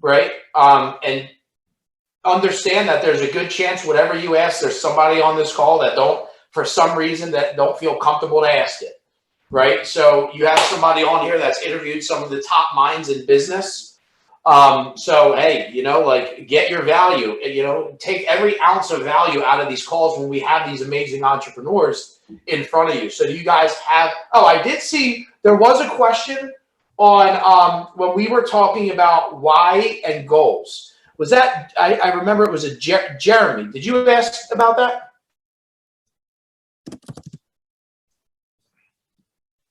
A: right? And understand that there's a good chance whatever you ask, there's somebody on this call that don't, for some reason, that don't feel comfortable to ask it, right? So you have somebody on here that's interviewed some of the top minds in business. So, hey, like get your value, take every ounce of value out of these calls when we have these amazing entrepreneurs in front of you. So do you guys have, I did see there was a question on when we were talking about why and goals. Was that, I remember it was a Jeremy. Did you ask about that?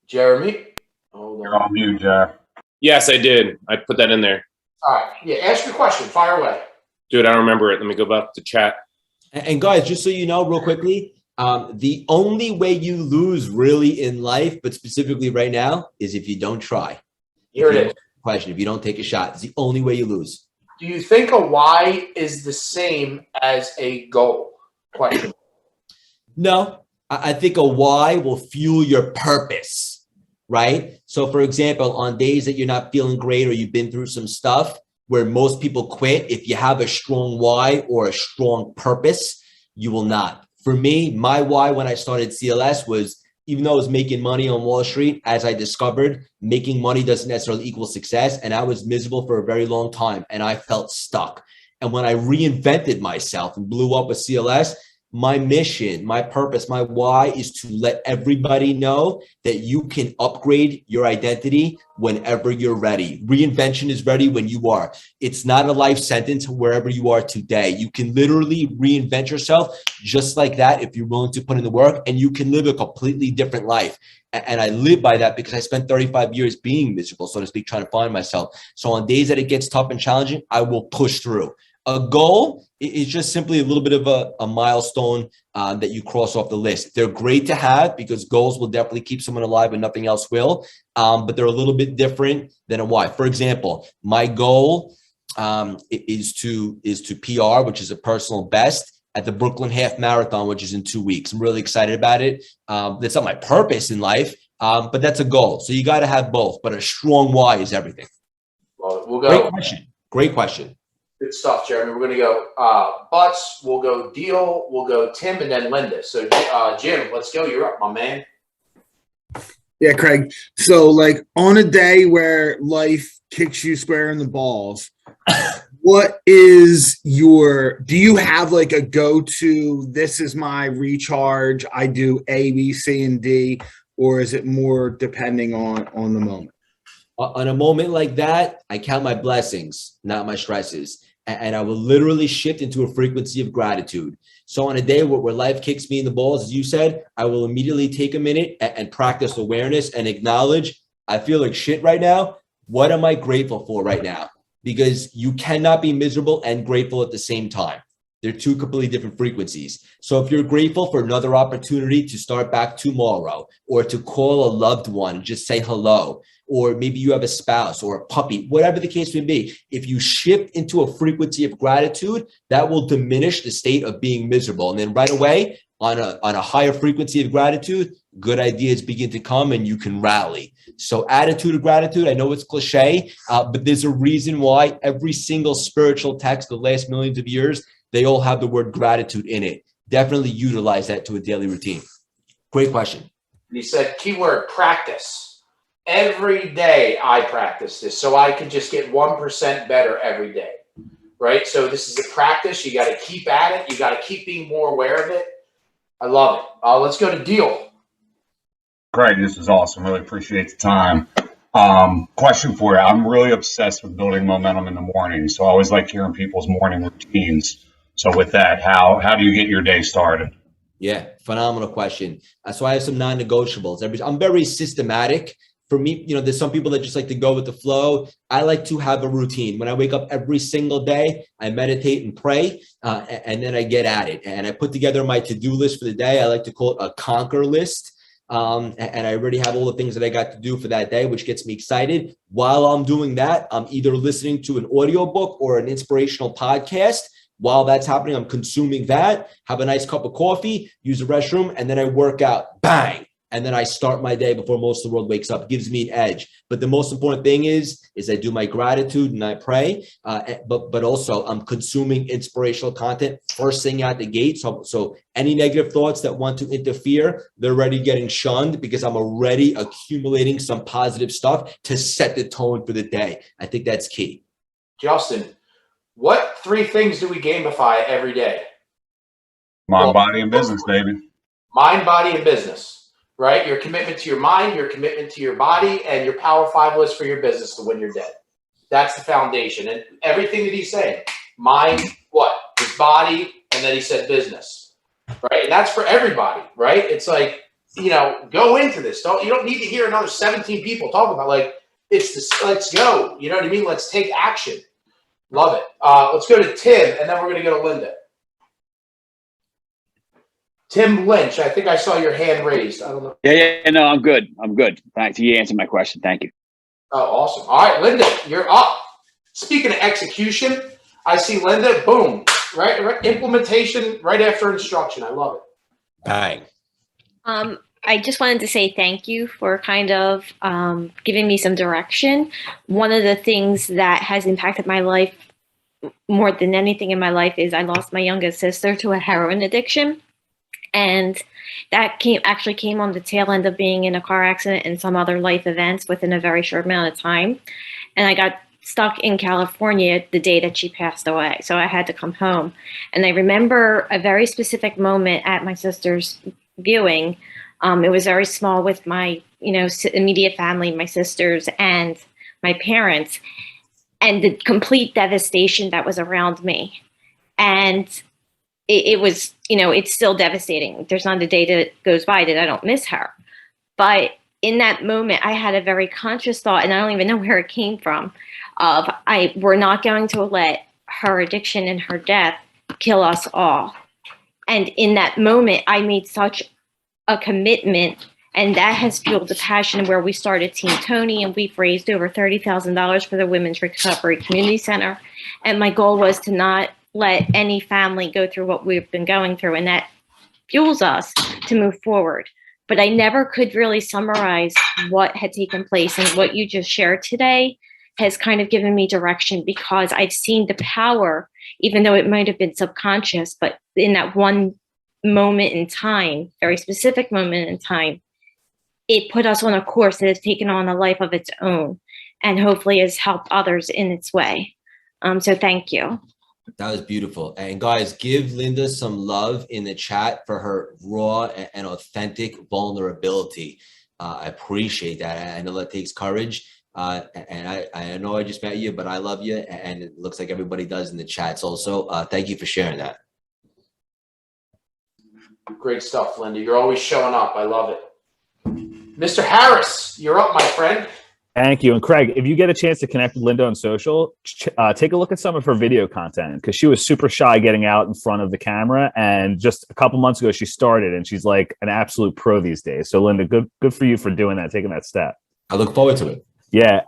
A: Jeremy? Hold on.
D: You're on mute, Jeff.
E: Yes, I did. I put that in there.
A: All right. Yeah, ask your question. Fire away.
E: Dude, I don't remember it. Let me go back to chat.
C: And guys, just so you know real quickly, the only way you lose really in life, but specifically right now, is if you don't try.
A: Here it is.
C: Question, if you don't take a shot, it's the only way you lose.
A: Do you think a why is the same as a goal? Question.
C: No, I think a why will fuel your purpose, right? So for example, on days that you're not feeling great or you've been through some stuff where most people quit, if you have a strong why or a strong purpose, you will not. For me, my why when I started CLS was, even though I was making money on Wall Street, as I discovered, making money doesn't necessarily equal success. And I was miserable for a very long time and I felt stuck. And when I reinvented myself and blew up with CLS, My mission, my purpose, my why is to let everybody know that you can upgrade your identity whenever you're ready. Reinvention is ready when you are. It's not a life sentence wherever you are today. You can literally reinvent yourself just like that if you're willing to put in the work, and you can live a completely different life. And I live by that because I spent 35 years being miserable, so to speak, trying to find myself. So on days that it gets tough and challenging, I will push through. A goal is just simply a little bit of a milestone that you cross off the list. They're great to have because goals will definitely keep someone alive and nothing else will, but they're a little bit different than a why. For example, my goal is to PR, which is a personal best, at the Brooklyn Half Marathon, which is in 2 weeks. I'm really excited about it. That's not my purpose in life, but that's a goal. So you got to have both, but a strong why is everything.
A: Well, we'll go.
C: Great question. Great question.
A: Good stuff, Jeremy. We're going to go Butts, we'll go Deal, we'll go Tim, and then Linda. So, Jim, let's go. You're up, my man.
D: Yeah, Craig. So, like, on a day where life kicks you square in the balls, what is do you have like a go-to, this is my recharge, I do A, B, C, and D, or is it more depending on the moment?
C: On a moment like that, I count my blessings, not my stresses. And I will literally shift into a frequency of gratitude. So on a day where life kicks me in the balls, as you said, I will immediately take a minute and practice awareness and acknowledge, I feel like shit right now. What am I grateful for right now? Because you cannot be miserable and grateful at the same time. They're two completely different frequencies. So if you're grateful for another opportunity to start back tomorrow, or to call a loved one, just say hello, or maybe you have a spouse or a puppy, whatever the case may be, if you shift into a frequency of gratitude, that will diminish the state of being miserable. And then right away, on a higher frequency of gratitude, good ideas begin to come and you can rally. So attitude of gratitude, I know it's cliche, but there's a reason why every single spiritual text the last millions of years, they all have the word gratitude in it. Definitely utilize that to a daily routine. Great question.
A: He said, keyword practice. Every day I practice this so I can just get 1% better every day, right? So this is a practice. You got to keep at it. You got to keep being more aware of it. I love it. Let's go to Deal.
F: Greg, this is awesome. Really appreciate the time. Question for you. I'm really obsessed with building momentum in the morning. So I always like hearing people's morning routines. So with that, how do you get your day started?
C: Yeah, phenomenal question. So I have some non-negotiables. I'm very systematic. For me, there's some people that just like to go with the flow. I like to have a routine. When I wake up every single day, I meditate and pray, and then I get at it. And I put together my to-do list for the day. I like to call it a conquer list. And I already have all the things that I got to do for that day, which gets me excited. While I'm doing that, I'm either listening to an audiobook or an inspirational podcast. While that's happening, I'm consuming that, have a nice cup of coffee, use the restroom, and then I work out. Bang! And then I start my day before most of the world wakes up. It gives me an edge. But the most important thing is I do my gratitude and I pray. But also I'm consuming inspirational content first thing out the gate. So any negative thoughts that want to interfere, they're already getting shunned because I'm already accumulating some positive stuff to set the tone for the day. I think that's key.
A: Justin, what 3 things do we gamify every day?
F: Mind, body, and business, baby.
A: Mind, body, and business. Right? Your commitment to your mind, your commitment to your body, and your Power 5 list for your business to win your day. That's the foundation. And everything that he's saying, mind, what? His body, and then he said business. Right? And that's for everybody, right? It's like, go into this. You don't need to hear another 17 people talk about it's this, let's go. You know what I mean? Let's take action. Love it. Let's go to Tim, and then we're going to go to Linda. Tim Lynch, I think I saw your hand raised. I don't know.
G: Yeah, no, I'm good. Thanks. You answered my question. Thank you.
A: Oh, awesome. All right, Linda, you're up. Speaking of execution, I see Linda, boom, right? Implementation right after instruction. I love it.
C: Bang.
H: I just wanted to say thank you for kind of giving me some direction. One of the things that has impacted my life more than anything in my life is I lost my youngest sister to a heroin addiction. And that came on the tail end of being in a car accident and some other life events within a very short amount of time. And I got stuck in California the day that she passed away. So I had to come home. And I remember a very specific moment at my sister's viewing. It was very small with my, immediate family, my sisters and my parents, and the complete devastation that was around me. And it was, it's still devastating. There's not a day that goes by that I don't miss her. But in that moment, I had a very conscious thought, and I don't even know where it came from, we're not going to let her addiction and her death kill us all. And in that moment, I made such a commitment, and that has fueled the passion where we started Team Tony, and we've raised over $30,000 for the Women's Recovery Community Center. And my goal was to not let any family go through what we've been going through, and that fuels us to move forward. But I never could really summarize what had taken place, and what you just shared today has kind of given me direction, because I've seen the power, even though it might have been subconscious, but in that one moment in time, very specific moment in time, it put us on a course that has taken on a life of its own, and hopefully has helped others in its way. So thank you.
C: That was beautiful. And guys, give Linda some love in the chat for her raw and authentic vulnerability. I appreciate that. I know that takes courage. And I know I just met you, but I love you. And it looks like everybody does in the chats also. Thank you for sharing that.
A: Great stuff, Linda. You're always showing up. I love it. Mr. Harris, you're up, my friend.
I: Thank you. And Craig, if you get a chance to connect with Linda on social, take a look at some of her video content, because she was super shy getting out in front of the camera. And just a couple months ago, she started, and she's like an absolute pro these days. So Linda, good for you for doing that, taking that step.
C: I look forward to it.
I: Yeah.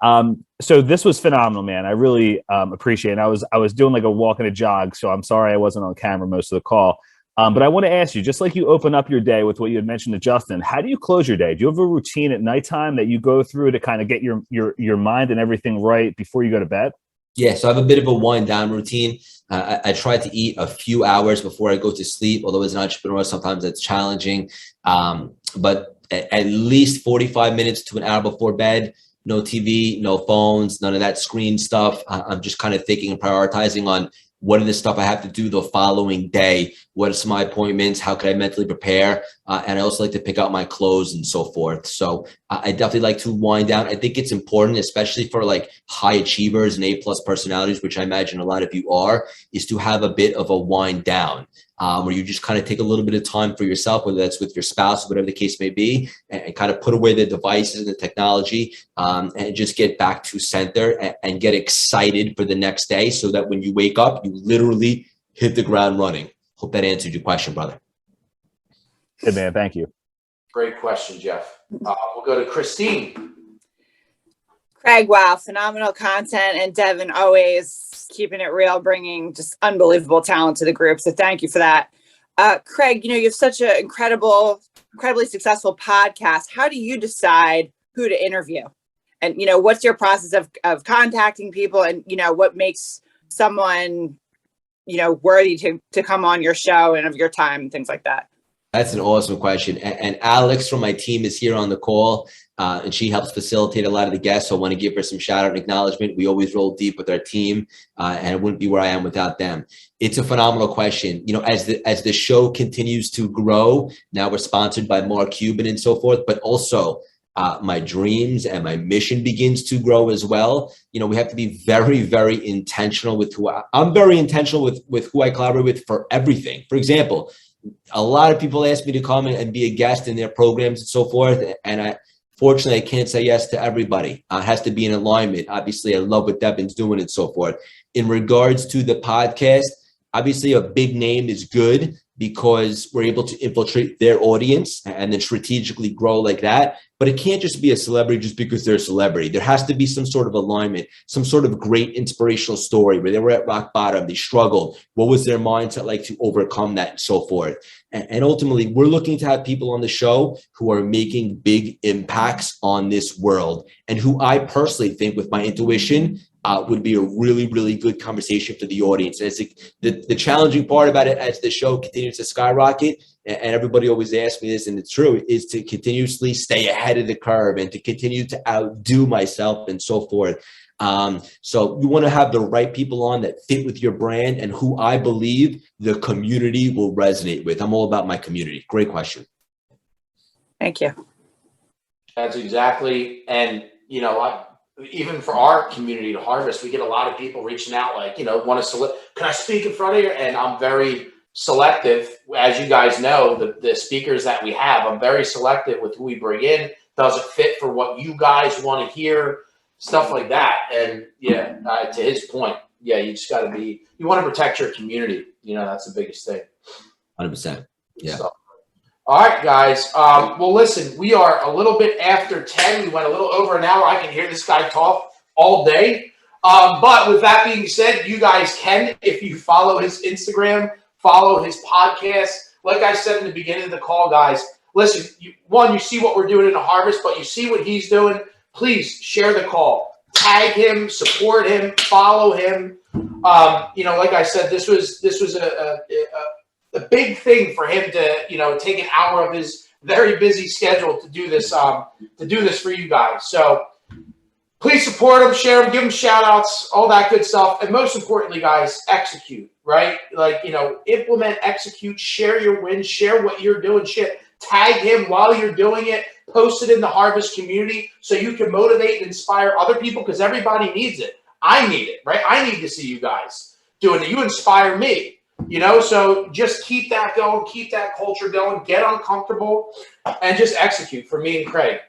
I: So this was phenomenal, man. I really appreciate it. I was doing like a walk and a jog, so I'm sorry I wasn't on camera most of the call. But I want to ask you, just like you open up your day with what you had mentioned to Justin, how do you close your day? Do you have a routine at nighttime that you go through to kind of get your mind and everything right before you go to bed?
C: Yeah, so I have a bit of a wind down routine. I try to eat a few hours before I go to sleep, although as an entrepreneur, sometimes that's challenging. But at least 45 minutes to an hour before bed, no TV, no phones, none of that screen stuff. I'm just kind of thinking and prioritizing on what are the stuff I have to do the following day? What are some of my appointments? How can I mentally prepare? And I also like to pick out my clothes and so forth. So I definitely like to wind down. I think it's important, especially for like high achievers and A+ personalities, which I imagine a lot of you are, is to have a bit of a wind down. Where you just kind of take a little bit of time for yourself, whether that's with your spouse, whatever the case may be, and kind of put away the devices and the technology, and just get back to center and get excited for the next day, so that when you wake up, you literally hit the ground running. Hope that answered your question, brother.
I: Good, man. Thank you.
A: Great question, Jeff. We'll go to Christine.
J: Craig, wow, phenomenal content, and Devin always keeping it real, bringing just unbelievable talent to the group. So thank you for that. Craig, you have such an incredibly successful podcast. How do you decide who to interview? And, what's your process of contacting people, and, what makes someone, worthy to come on your show and of your time and things like that?
C: That's an awesome question. And Alex from my team is here on the call, and she helps facilitate a lot of the guests. So I want to give her some shout out and acknowledgement. We always roll deep with our team, and I wouldn't be where I am without them. It's a phenomenal question. As the show continues to grow, now we're sponsored by Mark Cuban and so forth, but also my dreams and my mission begins to grow as well. We have to be very, very intentional with I'm very intentional with who I collaborate with for everything. For example, a lot of people ask me to come and be a guest in their programs and so forth. And fortunately, I can't say yes to everybody. It has to be in alignment. Obviously, I love what Devin's doing and so forth. In regards to the podcast, obviously a big name is good, because we're able to infiltrate their audience and then strategically grow like that. But it can't just be a celebrity just because they're a celebrity. There has to be some sort of alignment, some sort of great inspirational story where they were at rock bottom, they struggled. What was their mindset like to overcome that and so forth? And ultimately, we're looking to have people on the show who are making big impacts on this world, and who I personally think, with my intuition, would be a really, really good conversation for the audience. And it's the challenging part about it, as the show continues to skyrocket, and everybody always asks me this, and it's true, is to continuously stay ahead of the curve and to continue to outdo myself and so forth. So you want to have the right people on that fit with your brand and who I believe the community will resonate with. I'm all about my community. Great question.
J: Thank you.
A: That's exactly, and even for our community to harvest, we get a lot of people reaching out like, want to can I speak in front of you? And I'm very selective, as you guys know, the speakers that we have, I'm very selective with who we bring in. Does it fit for what you guys want to hear? Stuff like that. And to his point, you just got to you want to protect your community. That's the biggest thing.
C: 100%. Yeah.
A: So, all right, guys. Well, listen, we are a little bit after 10. We went a little over an hour. I can hear this guy talk all day. But with that being said, you guys can, if you follow his Instagram, follow his podcast. Like I said in the beginning of the call, guys, listen, you see what we're doing in the harvest, but you see what he's doing. Please share the call. Tag him, support him, follow him. Like I said, this was a big thing for him to, take an hour of his very busy schedule to do this for you guys. So please support him, share him, give him shout outs, all that good stuff. And most importantly, guys, execute, right? Implement, execute, share your wins, share what you're doing, tag him while you're doing it, post it in the harvest community so you can motivate and inspire other people because everybody needs it. I need it, right? I need to see you guys doing it. You inspire me. So just keep that going, keep that culture going, get uncomfortable, and just execute for me and Craig.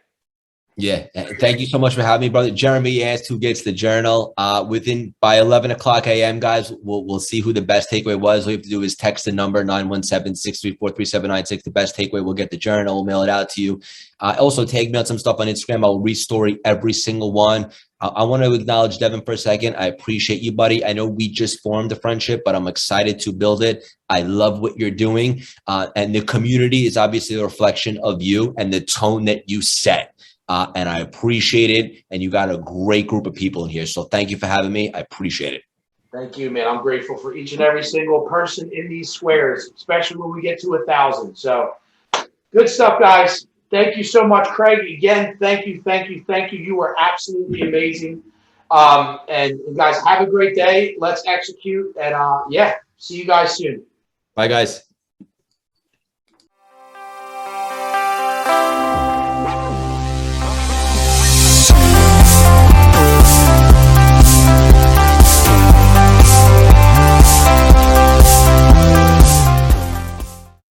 C: Yeah. Thank you so much for having me, brother. Jeremy asked who gets the journal. By 11 o'clock a.m., guys, we'll see who the best takeaway was. All you have to do is text the number 917-634-3796. The best takeaway will get the journal. We'll mail it out to you. Also, tag me on some stuff on Instagram. I'll restory every single one. I want to acknowledge Devin for a second. I appreciate you, buddy. I know we just formed a friendship, but I'm excited to build it. I love what you're doing. And the community is obviously a reflection of you and the tone that you set. And I appreciate it. And you got a great group of people in here. So thank you for having me. I appreciate it.
A: Thank you, man. I'm grateful for each and every single person in these squares, especially when we get to 1,000. So good stuff, guys. Thank you so much, Craig. Again, thank you. You were absolutely amazing. And guys, have a great day. Let's execute. And see you guys soon.
C: Bye, guys.